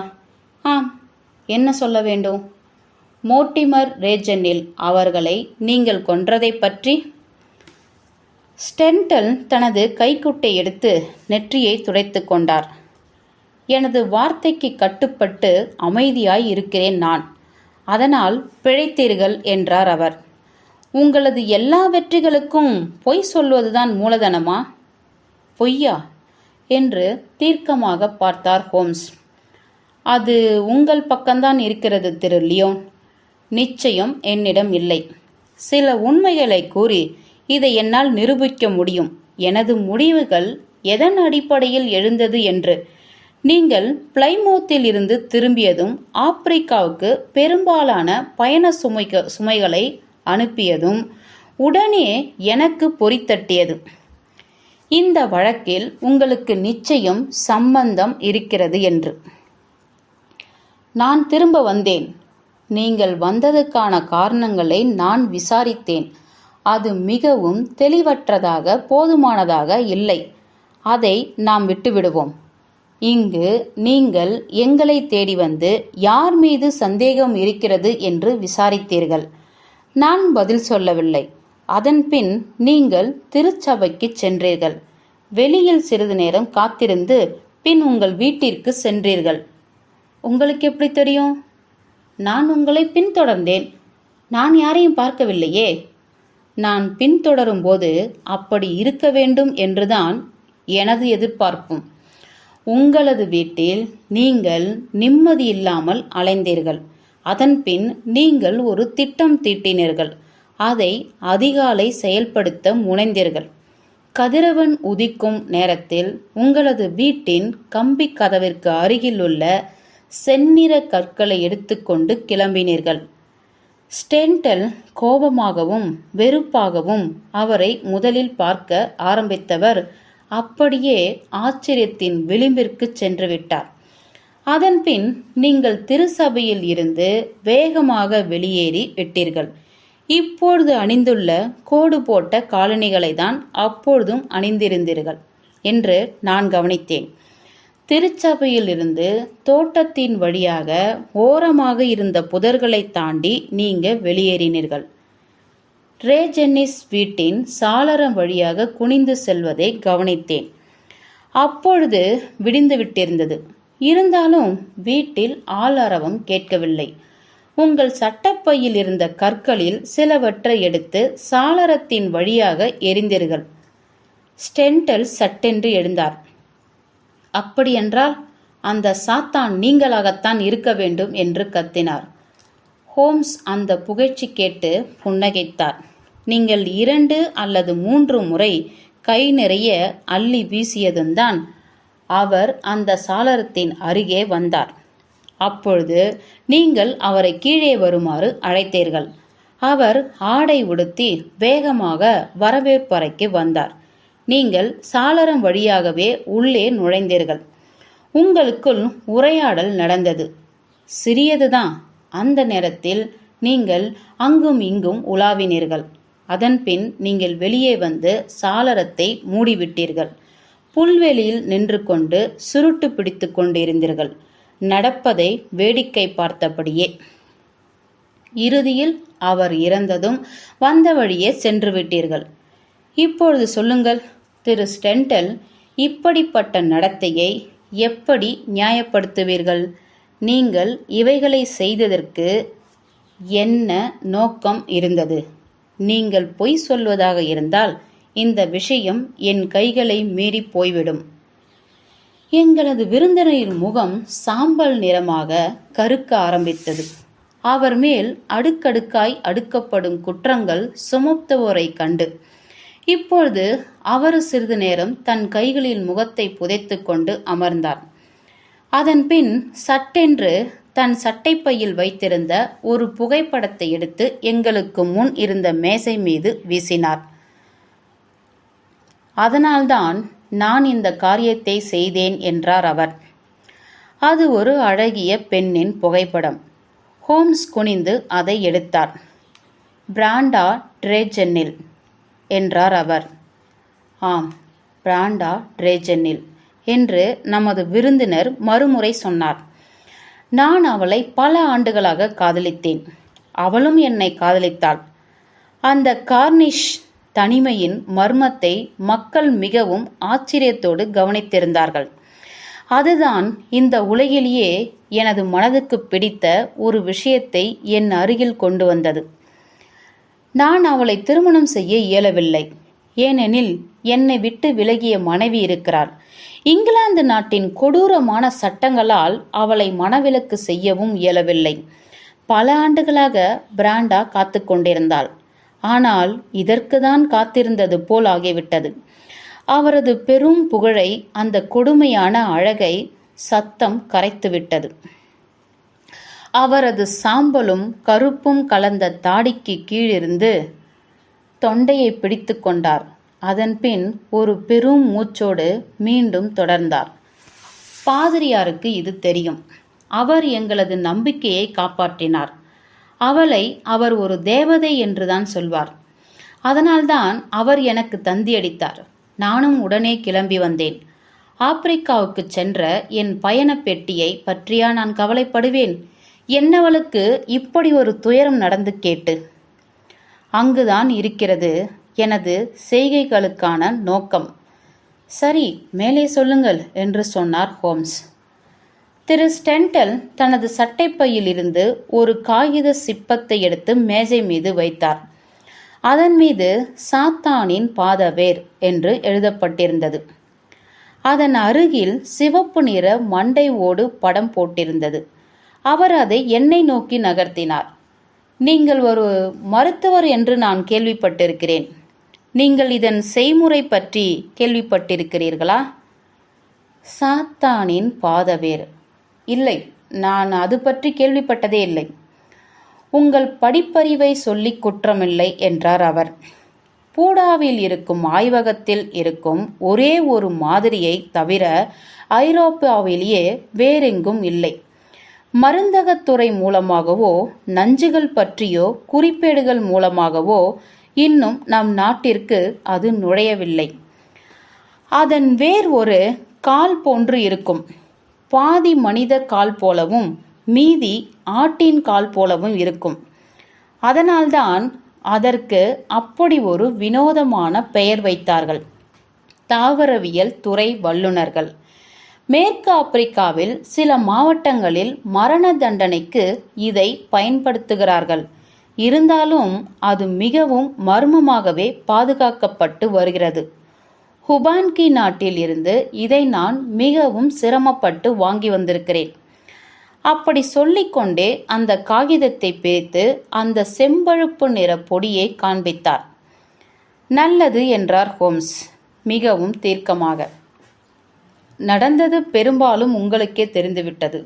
ஆம், என்ன சொல்ல வேண்டும்? மோர்டிமர் ரேஜனில் அவர்களை நீங்கள் கொன்றதை பற்றி. ஸ்டென்டல் தனது கைக்குட்டை எடுத்து நெற்றியை துடைத்து கொண்டார். எனது வார்த்தைக்கு கட்டுப்பட்டு அமைதியாய் இருக்கிறேன் நான். அதனால் பிழைத்தீர்கள் என்றார் அவர். உங்களது எல்லா வெற்றிகளுக்கும் பொய் சொல்வதுதான் மூலதனமா? பொய்யா? என்று தீர்க்கமாக பார்த்தார் ஹோம்ஸ். அது உங்கள் பக்கம்தான் இருக்கிறது திரு லியோன். நிச்சயம் என்னிடம் இல்லை. சில உண்மைகளை கூறி இதை என்னால் நிரூபிக்க முடியும். எனது முடிவுகள் எதன் அடிப்படையில் எழுந்தது என்று. நீங்கள் பிளைமூத்தில் இருந்து திரும்பியதும் ஆப்பிரிக்காவுக்கு பெரும்பாலான பயண சுமைகளை அனுப்பியதும் உடனே எனக்கு பொறித்தட்டியது. இந்த வழக்கில் உங்களுக்கு நிச்சயம் சம்பந்தம் இருக்கிறது என்று. நான் திரும்ப வந்தேன். நீங்கள் வந்ததுக்கான காரணங்களை நான் விசாரித்தேன். அது மிகவும் தெளிவற்றதாக போதுமானதாக இல்லை. அதை நாம் விட்டுவிடுவோம். இங்கு நீங்கள் எங்களை தேடி வந்து யார் மீது சந்தேகம் இருக்கிறது என்று விசாரித்தீர்கள். நான் பதில் சொல்லவில்லை. அதன்பின் நீங்கள் திருச்சபைக்கு சென்றீர்கள். வெளியில் சிறிது நேரம் காத்திருந்து பின் உங்கள் வீட்டிற்கு சென்றீர்கள். உங்களுக்கு எப்படி தெரியும்? நான் உங்களை பின்தொடர்ந்தேன். நான் யாரையும் பார்க்கவில்லையே. நான் பின்தொடரும் போது அப்படி இருக்க வேண்டும் என்றுதான் எனது எதிர்பார்ப்பும். உங்களது வீட்டில் நீங்கள் நிம்மதியில்லாமல் அலைந்தீர்கள். அதன்பின் நீங்கள் ஒரு திட்டம் தீட்டினீர்கள். அதை அதிகாலை செயல்படுத்த முனைந்தீர்கள். கதிரவன் உதிக்கும் நேரத்தில் உங்களது வீட்டின் கம்பி கதவிற்கு அருகில் உள்ள செந்நிற கற்களை எடுத்துக்கொண்டு கிளம்பினீர்கள். ஸ்டென்டல் கோபமாகவும் வெறுப்பாகவும் அவரை முதலில் பார்க்க ஆரம்பித்தவர் அப்படியே ஆச்சரியத்தின் விளிம்பிற்கு சென்று விட்டார். அதன்பின் நீங்கள் திருச்சபையில் இருந்து வேகமாக வெளியேறி விட்டீர்கள். இப்பொழுது அணிந்துள்ள கோடு போட்ட காலணிகளை தான் அப்பொழுதும் அணிந்திருந்தீர்கள் என்று நான் கவனித்தேன். திருச்சபையில் இருந்து தோட்டத்தின் வழியாக ஓரமாக இருந்த புதர்களை தாண்டி நீங்க வெளியேறினீர்கள். ரேஜென்னிஸ் வீட்டின் சாளரம் வழியாக குனிந்து செல்வதை கவனித்தேன். அப்பொழுது விடிந்து விட்டிருந்தது. இருந்தாலும் வீட்டில் ஆளரவம் கேட்கவில்லை. உங்கள் சட்டப்பையில் இருந்த கற்களில் சிலவற்றை எடுத்து சாளரத்தின் வழியாக எறிந்தீர்கள். ஸ்டென்டல் சட்டென்று எழுந்தார். அப்படியென்றால் அந்த சாத்தான் நீங்களாகத்தான் இருக்க வேண்டும் என்று கத்தினார். ஹோம்ஸ் அந்த புகழ்ச்சி கேட்டு புன்னகைத்தார். நீங்கள் 2 அல்லது 3 முறை கை நிறைய அள்ளி வீசியதும்தான் அவர் அந்த சாளரத்தின் அருகே வந்தார். அப்பொழுது நீங்கள் அவரை கீழே வருமாறு அழைத்தீர்கள். அவர் ஆடை உடுத்தி வேகமாக வரவேற்பறைக்கு வந்தார். நீங்கள் சாளரம் வழியாகவே உள்ளே நுழைந்தீர்கள். உங்களுக்குள் உரையாடல் நடந்தது. சிறியதுதான். அந்த நேரத்தில் நீங்கள் அங்கும் இங்கும் உலாவினீர்கள். அதன்பின் நீங்கள் வெளியே வந்து சாளரத்தை மூடிவிட்டீர்கள். புல்வெளியில் நின்று கொண்டு சுருட்டு பிடித்து கொண்டிருந்தீர்கள். நடப்பதை வேடிக்கை பார்த்தபடியே. இறுதியில் அவர் இறந்ததும் வந்த வழியே சென்று விட்டீர்கள். இப்பொழுது சொல்லுங்கள் திரு ஸ்டென்டல், இப்படிப்பட்ட நடத்தையை எப்படி நியாயப்படுத்துவீர்கள்? நீங்கள் இவைகளை செய்ததற்கு என்ன நோக்கம் இருந்தது? நீங்கள் பொய் சொல்வதாக இருந்தால் இந்த விஷயம் என் கைகளை மீறி போய்விடும். எங்களது விருந்தினரின் முகம் சாம்பல் நிறமாக கருக்க ஆரம்பித்தது. அவர் மேல் அடுக்கடுக்காய் அடுக்கப்படும் குற்றங்கள் சுமத்துவோரை கண்டு. இப்பொழுது அவர் சிறிது நேரம் தன் கைகளில் முகத்தை புதைத்து கொண்டு அமர்ந்தார். அதன்பின் சட்டென்று தன் சட்டைப்பையில் வைத்திருந்த ஒரு புகைப்படத்தை எடுத்து எங்களுக்கு முன் இருந்த மேசை மீது வீசினார். அதனால்தான் நான் இந்த காரியத்தை செய்தேன் என்றார் அவர். அது ஒரு அழகிய பெண்ணின் புகைப்படம். ஹோம்ஸ் குனிந்து அதை எடுத்தார். பிராண்டா ட்ரேஜென்னில் என்றார் அவர். ஆம், பிராண்டா ட்ரேஜென்னில் என்று நமது விருந்தினர் மறுமுறை சொன்னார். நான் அவளை பல ஆண்டுகளாக காதலித்தேன். அவளும் என்னை காதலித்தாள். அந்த கார்னிஷ் தனிமையின் மர்மத்தை மக்கள் மிகவும் ஆச்சரியத்தோடு கவனித்திருந்தார்கள். அதுதான் இந்த உலகிலேயே எனது மனதுக்கு பிடித்த ஒரு விஷயத்தை என் அருகில் கொண்டு வந்தது. நான் அவளை திருமணம் செய்ய இயலவில்லை. ஏனெனில் என்னை விட்டு விலகிய மனைவி இருக்கிறாள். இங்கிலாந்து நாட்டின் கொடூரமான சட்டங்களால் அவளை மனவிலக்கு செய்யவும் இயலவில்லை. பல ஆண்டுகளாக பிராண்டா காத்து கொண்டிருந்தாள். ஆனால் இதற்குதான் காத்திருந்தது போல் ஆகிவிட்டது. அவரது பெரும் புகழை, அந்த கொடுமையான அழகை சத்தம் கரைத்துவிட்டது. அவரது சாம்பலும் கருப்பும் கலந்த தாடிக்கு கீழிருந்து தொண்டையை பிடித்து கொண்டார். அதன்பின் ஒரு பெரும் மூச்சோடு மீண்டும் தொடர்ந்தார். பாதிரியாருக்கு இது தெரியும். அவர் எங்களது நம்பிக்கையை காப்பாற்றினார். அவளை அவர் ஒரு தேவதை என்றுதான் சொல்வார். அதனால்தான் அவர் எனக்கு தந்தியடித்தார். நானும் உடனே கிளம்பி வந்தேன். ஆப்பிரிக்காவுக்கு சென்ற என் பயண பெட்டியை பற்றியா நான் கவலைப்படுவேன்? என்னவளுக்கு இப்படி ஒரு துயரம் நடந்து கேட்டு? அங்குதான் இருக்கிறது எனது செய்கைகளுக்கான நோக்கம். சரி, மேலே சொல்லுங்கள் என்று சொன்னார் ஹோம்ஸ். திரு ஸ்டென்டல் தனது சட்டைப்பையில் இருந்து ஒரு காகித சிப்பத்தை எடுத்து மேஜை மீது வைத்தார். அதன் மீது சாத்தானின் பாதவேர் என்று எழுதப்பட்டிருந்தது. அதன் அருகில் சிவப்பு நிற மண்டை ஓடு படம் போட்டிருந்தது. அவர் அதை என்னை நோக்கி நகர்த்தினார். நீங்கள் ஒரு மருத்துவர் என்று நான் கேள்விப்பட்டிருக்கிறேன். நீங்கள் இதன் செய்முறை பற்றி கேள்விப்பட்டிருக்கிறீர்களா? சாத்தானின் பாதவேர்? இல்லை, நான் அது பற்றி கேள்விப்பட்டதே இல்லை. உங்கள் படிப்பறிவை சொல்லி குற்றமில்லை என்றார் அவர். பூடாவில் இருக்கும் ஆய்வகத்தில் இருக்கும் ஒரே ஒரு மாதிரியை தவிர ஐரோப்பாவிலேயே வேறெங்கும் இல்லை. மருந்தகத்துறை மூலமாகவோ நஞ்சுகள் பற்றியோ குறிப்பேடுகள் மூலமாகவோ இன்னும் நம் நாட்டிற்கு அது நுழையவில்லை. அதன் வேர் ஒரு கால் போன்று இருக்கும். பாதி மனித கால் போலவும் மீதி ஆட்டின் கால் போலவும் இருக்கும். அதனால்தான் அதற்கு அப்படி ஒரு வினோதமான பெயர் வைத்தார்கள் தாவரவியல் துறை வல்லுநர்கள். மேற்கு ஆப்பிரிக்காவில் சில மாவட்டங்களில் மரண தண்டனைக்கு இதை பயன்படுத்துகிறார்கள். இருந்தாலும் அது மிகவும் மர்மமாகவே பாதுகாக்கப்பட்டு வருகிறது. ஹுபான்கி நாட்டில் இருந்து இதை நான் மிகவும் சிரமப்பட்டு வாங்கி வந்திருக்கிறேன். அப்படி சொல்லிக்கொண்டே அந்த காகிதத்தை பிரித்து அந்த செம்பழுப்பு நிற பொடியை காண்பித்தார். நல்லது என்றார் ஹோம்ஸ் மிகவும் தீர்க்கமாக. நடந்தது பெரும்பாலும் உங்களுக்கே தெரிந்துவிட்டது.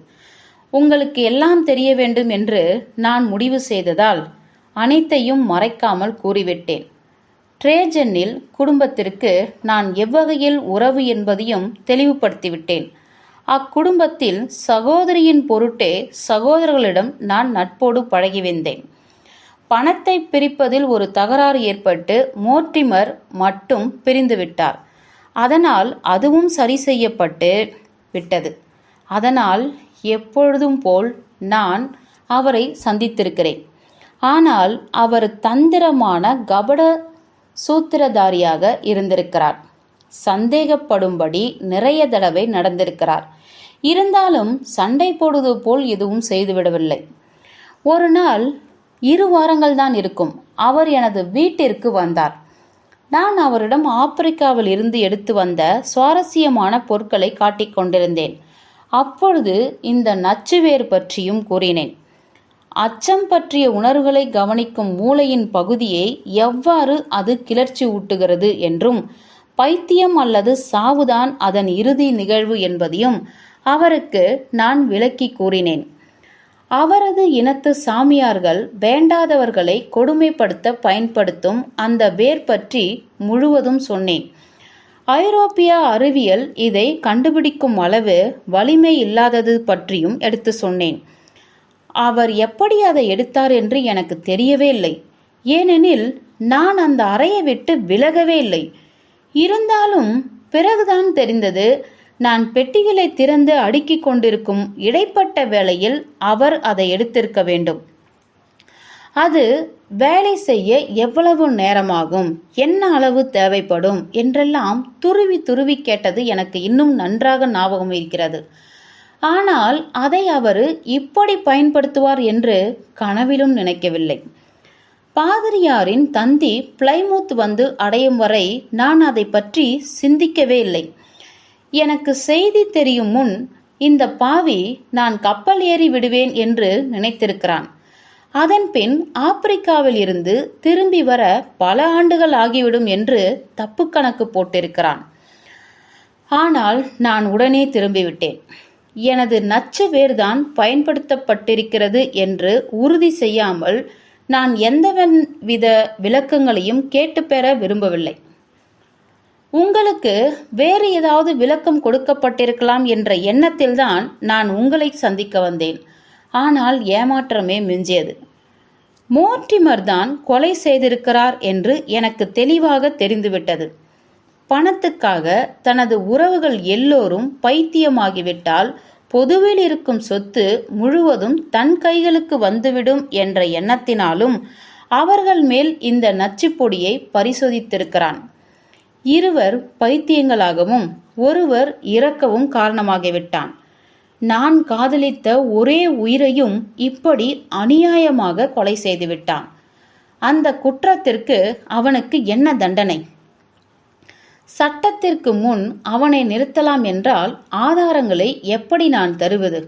உங்களுக்கு எல்லாம் தெரிய வேண்டும் என்று நான் முடிவு செய்ததால் அனைத்தையும் மறைக்காமல் கூறிவிட்டேன். ட்ரேஜனில் குடும்பத்திற்கு நான் எவ்வகையில் உறவு என்பதையும் தெளிவுபடுத்திவிட்டேன். அக்குடும்பத்தில் சகோதரியின் பொருட்டே சகோதரர்களிடம் நான் நட்போடு பழகி வந்தேன். பணத்தை பிரிப்பதில் ஒரு தகராறு ஏற்பட்டு மோர்டிமர் மட்டும் பிரிந்துவிட்டார். அதனால் அதுவும் சரி செய்யப்பட்டு விட்டது. அதனால் எப்பொழுதும் போல் நான் அவரை சந்தித்திருக்கிறேன். ஆனால் அவர் தந்திரமான கபட சூத்திரதாரியாக இருந்திருக்கிறார். சந்தேகப்படும்படி நிறைய தடவை நடந்திருக்கிறார். இருந்தாலும் சண்டை போடுவது போல் எதுவும் செய்துவிடவில்லை. ஒரு நாள் 2 வாரங்கள் தான் இருக்கும், அவர் எனது வீட்டிற்கு வந்தார். நான் அவரிடம் ஆப்பிரிக்காவில் இருந்து எடுத்து வந்த சுவாரஸ்யமான பொருட்களை காட்டிக் கொண்டிருந்தேன். அப்பொழுது இந்த நச்சுவேர் பற்றியும் கூறினேன். அச்சம் பற்றிய உணர்வுகளை கவனிக்கும் மூளையின் பகுதியை எவ்வாறு அது கிளர்ச்சி ஊட்டுகிறது என்றும் பைத்தியம் அல்லது சாவுதான் அதன் இறுதி நிகழ்வு என்பதையும் அவருக்கு நான் விளக்கி கூறினேன். அவரது இனத்து சாமியார்கள் வேண்டாதவர்களை கொடுமைப்படுத்த பயன்படுத்தும் அந்த வேர் பற்றி முழுவதும் சொன்னேன். ஐரோப்பிய அறிவியல் இதை கண்டுபிடிக்கும் அளவு வலிமை இல்லாதது பற்றியும் எடுத்து சொன்னேன். அவர் எப்படி அதை எடுத்தார் என்று எனக்கு தெரியவே இல்லை. ஏனெனில் நான் அந்த அறையை விட்டு விலகவே இல்லை. இருந்தாலும் பிறகுதான் தெரிந்தது, நான் பெட்டிகளை திறந்து அடுக்கிக் கொண்டிருக்கும் இடைப்பட்ட வேளையில் அவர் அதை எடுத்திருக்க வேண்டும். அது வேலை செய்ய எவ்வளவு நேரமாகும், என்ன அளவு தேவைப்படும் என்றெல்லாம் துருவி துருவி கேட்டது எனக்கு இன்னும் நன்றாக ஞாபகம் இருக்கிறது. ஆனால் அதை அவர் இப்படி பயன்படுத்துவார் என்று கனவிலும் நினைக்கவில்லை. பாதிரியாரின் தந்தி பிளைமூத் வந்து அடையும் வரை நான் அதை பற்றி சிந்திக்கவே இல்லை. எனக்கு செய்தி தெரியும் முன் இந்த பாவி நான் கப்பல் ஏறி விடுவேன் என்று நினைத்திருக்கிறான். அதன்பின் ஆப்பிரிக்காவில் இருந்து திரும்பி வர பல ஆண்டுகள் ஆகிவிடும் என்று தப்பு கணக்கு போட்டிருக்கிறான். ஆனால் நான் உடனே திரும்பிவிட்டேன். எனது நச்சு வேர்தான் பயன்படுத்தப்பட்டிருக்கிறது என்று உறுதி செய்யாமல் நான் எந்தவித விளக்கங்களையும் கேட்டு பெற விரும்பவில்லை. உங்களுக்கு வேறு ஏதாவது விளக்கம் கொடுக்கப்பட்டிருக்கலாம் என்ற எண்ணத்தில்தான் நான் உங்களை சந்திக்க வந்தேன். ஆனால் ஏமாற்றமே மிஞ்சியது. மோர்டிமர் தான் கொலை செய்திருக்கிறார் என்று எனக்கு தெளிவாக தெரிந்துவிட்டது. பணத்துக்காக தனது உறவுகள் எல்லோரும் பைத்தியமாகிவிட்டால் பொதுவில் இருக்கும் சொத்து முழுவதும் தன் கைகளுக்கு வந்துவிடும் என்ற எண்ணத்தினாலும் அவர்கள் மேல் இந்த நச்சுப்பொடியை பரிசோதித்திருக்கிறான். இருவர் பைத்தியங்களாகவும் ஒருவர் இறக்கவும் காரணமாகிவிட்டான். நான் காதலித்த ஒரே உயிரையும் இப்படி அநியாயமாக கொலை செய்துவிட்டான். அந்த குற்றத்திற்கு அவனுக்கு என்ன தண்டனை? சட்டத்திற்கு முன் அவனை நிறுத்தலாம் என்றால் ஆதாரங்களை எப்படி நான் தருவது?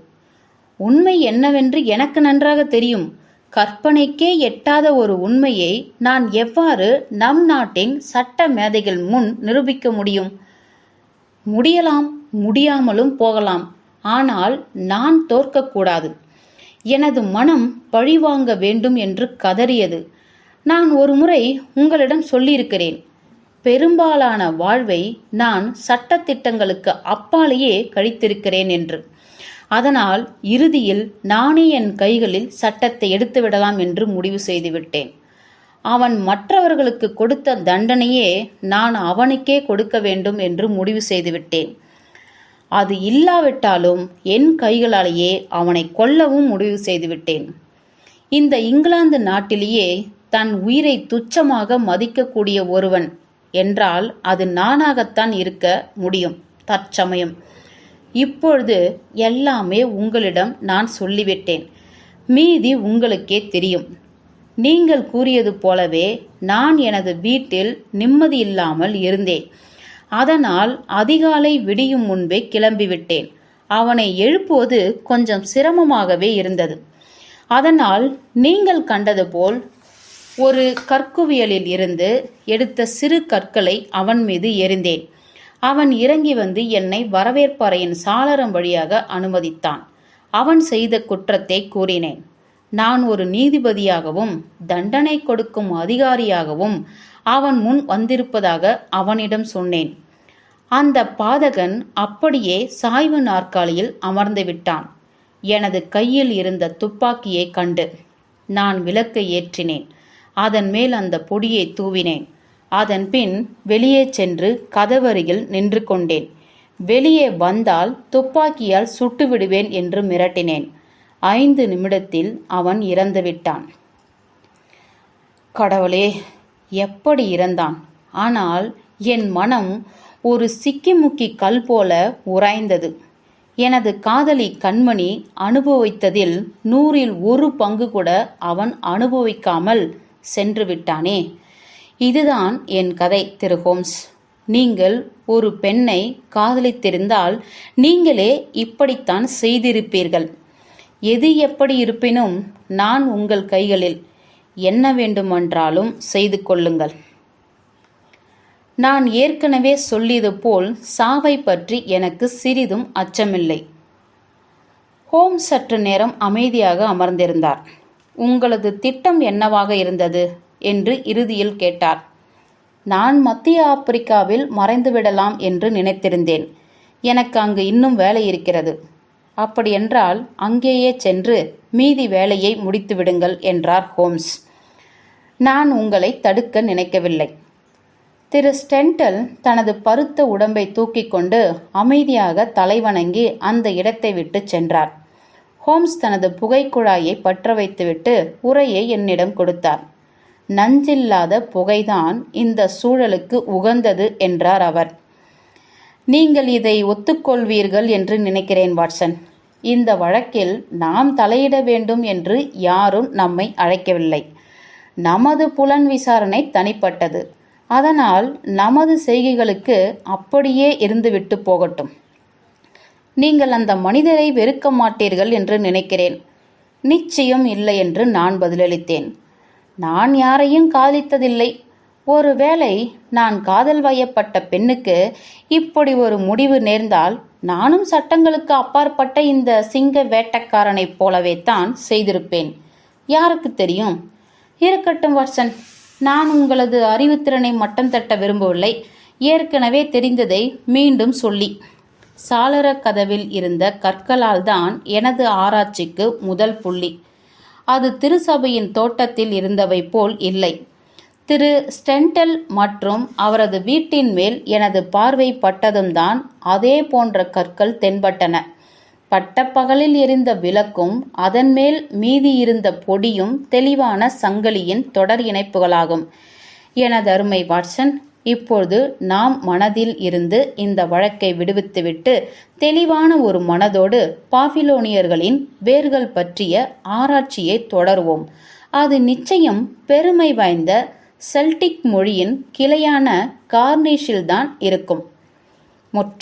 உண்மை என்னவென்று எனக்கு நன்றாக தெரியும். கற்பனைக்கே எட்டாத ஒரு உண்மையை நான் எவ்வாறு நம் நாட்டின் சட்ட மேதைகள் முன் நிரூபிக்க முடியும்? முடியலாம், முடியாமலும் போகலாம். ஆனால் நான் தோற்கக்கூடாது. எனது மனம் பழிவாங்க வேண்டும் என்று கதறியது. நான் ஒரு முறை உங்களிடம் சொல்லியிருக்கிறேன். பெரும்பாலான வாழ்வை நான் சட்டத்திட்டங்களுக்கு அப்பாலேயே கழித்திருக்கிறேன் என்று. அதனால் இறுதியில் நானே என் கைகளில் சட்டத்தை எடுத்துவிடலாம் என்று முடிவு செய்துவிட்டேன். அவன் மற்றவர்களுக்கு கொடுத்த தண்டனையே நான் அவனுக்கே கொடுக்க வேண்டும் என்று முடிவு செய்துவிட்டேன். அது இல்லாவிட்டாலும் என் கைகளாலேயே அவனை கொல்லவும் முடிவு செய்துவிட்டேன். இந்த இங்கிலாந்து நாட்டிலேயே தன் உயிரை துச்சமாக மதிக்கக்கூடிய ஒருவன் என்றால் அது நானாகத்தான் இருக்க முடியும் தற்சமயம். இப்பொழுது எல்லாமே உங்களிடம் நான் சொல்லிவிட்டேன். மீதி உங்களுக்கே தெரியும். நீங்கள் கூறியது போலவே நான் எனது வீட்டில் நிம்மதியில்லாமல் இருந்தேன். அதனால் அதிகாலை விடியும் முன்பே கிளம்பிவிட்டேன். அவனை எழுப்புவது கொஞ்சம் சிரமமாகவே இருந்தது. அதனால் நீங்கள் கண்டது போல் ஒரு கற்குவியலில் இருந்து எடுத்த சிறு கற்களை அவன் மீது எறிந்தேன். அவன் இறங்கி வந்து என்னை வரவேற்பறையின் சாளரம் வழியாக அனுமதித்தான். அவன் செய்த குற்றத்தை கூறினேன். நான் ஒரு நீதிபதியாகவும் தண்டனை கொடுக்கும் அதிகாரியாகவும் அவன் முன் வந்திருப்பதாக அவனிடம் சொன்னேன். அந்த பாதகன் அப்படியே சாய்வு நாற்காலியில் அமர்ந்து விட்டான். எனது கையில் இருந்த துப்பாக்கியை கண்டு நான் விளக்கை ஏற்றினேன். அதன் மேல் அந்த பொடியை தூவினேன். அதன் பின் வெளியே சென்று கதவருகில் நின்று கொண்டேன். வெளியே வந்தால் துப்பாக்கியால் சுட்டு விடுவேன் என்று மிரட்டினேன். 5 நிமிடத்தில் அவன் இறந்துவிட்டான். கடவுளே, எப்படி இறந்தான்? ஆனால் என் மனம் ஒரு சிக்கிமுக்கி கல் போல உராய்ந்தது. எனது காதலி கண்மணி அனுபவித்ததில் 100ல் 1 பங்கு கூட அவன் அனுபவிக்காமல் சென்று விட்டானே. இதுதான் என் கதை, திரு ஹோம்ஸ். நீங்கள் ஒரு பெண்ணை காதலித்திருந்தால் நீங்களே இப்படித்தான் செய்திருப்பீர்கள். எது எப்படி இருப்பினும் நான் உங்கள் கைகளில். என்ன வேண்டுமென்றாலும் செய்து கொள்ளுங்கள். நான் ஏற்கனவே சொல்லியது போல் சாவை பற்றி எனக்கு சிறிதும் அச்சமில்லை. ஹோம்ஸ் சற்று நேரம் அமைதியாக அமர்ந்திருந்தார். உங்களது திட்டம் என்னவாக இருந்தது என்று இறுதியில் கேட்டார். நான் மத்திய ஆப்பிரிக்காவில் மறைந்துவிடலாம் என்று நினைத்திருந்தேன். எனக்கு அங்கு இன்னும் வேலை இருக்கிறது. அப்படியென்றால் அங்கேயே சென்று மீதி வேலையை முடித்து விடுங்கள் என்றார் ஹோம்ஸ். நான் உங்களை தடுக்க நினைக்கவில்லை. திரு ஸ்டென்டல் தனது பருத்த உடம்பை தூக்கி கொண்டு அமைதியாக தலைவணங்கி அந்த இடத்தை விட்டு சென்றார். ஹோம்ஸ் தனது புகைக்குழாயை பற்ற வைத்துவிட்டு உரையை என்னிடம் கொடுத்தார். நஞ்சில்லாத புகைதான் இந்த சூழலுக்கு உகந்தது என்றார் அவர். நீங்கள் இதை ஒத்துக்கொள்வீர்கள் என்று நினைக்கிறேன் வாட்சன். இந்த வழக்கில் நாம் தலையிட வேண்டும் என்று யாரும் நம்மை அழைக்கவில்லை. நமது புலன் விசாரணை தனிப்பட்டது. அதனால் நமது செய்கைகளுக்கு அப்படியே இருந்துவிட்டு போகட்டும். நீங்கள் அந்த மனிதரை வெறுக்க மாட்டீர்கள் என்று நினைக்கிறேன். நிச்சயம் இல்லை என்று நான் பதிலளித்தேன். நான் யாரையும் காதலித்ததில்லை. ஒருவேளை நான் காதல் வயப்பட்ட பெண்ணுக்கு இப்படி ஒரு முடிவு நேர்ந்தால் நானும் சட்டங்களுக்கு அப்பாற்பட்ட இந்த சிங்க வேட்டக்காரனைப் போலவே தான் செய்திருப்பேன். யாருக்கு தெரியும்? இருக்கட்டும் வாட்சன், நான் உங்களது அறிவுத்திறனை மட்டம் தட்ட விரும்பவில்லை. ஏற்கனவே தெரிந்ததை மீண்டும் சொல்லி, சாளர கதவில் இருந்த கற்களால் தான் எனது ஆராய்ச்சிக்கு முதல் புள்ளி. அது திருசபையின் தோட்டத்தில் இருந்தவை போல் இல்லை. திரு ஸ்டென்டல் மற்றும் அவரது வீட்டின் மேல் எனது பார்வை பட்டதும் தான் அதே போன்ற கற்கள் தென்பட்டன. பட்டப்பகலில் எரிந்த விளக்கும் அதன் மேல் மீதியிருந்த பொடியும் தெளிவான சங்கிலியின் தொடர் இணைப்புகளாகும். எனதருமை வாட்சன், இப்பொழுது நாம் மனதில் இருந்து இந்த வழக்கை விடுவித்துவிட்டு தெளிவான ஒரு மனதோடு பாபிலோனியர்களின் வேர்கள் பற்றிய ஆராய்ச்சியை தொடருவோம். அது நிச்சயம் பெருமை வாய்ந்த செல்டிக் மொழியின் கிளையான கார்னிஷில்தான் இருக்கும்.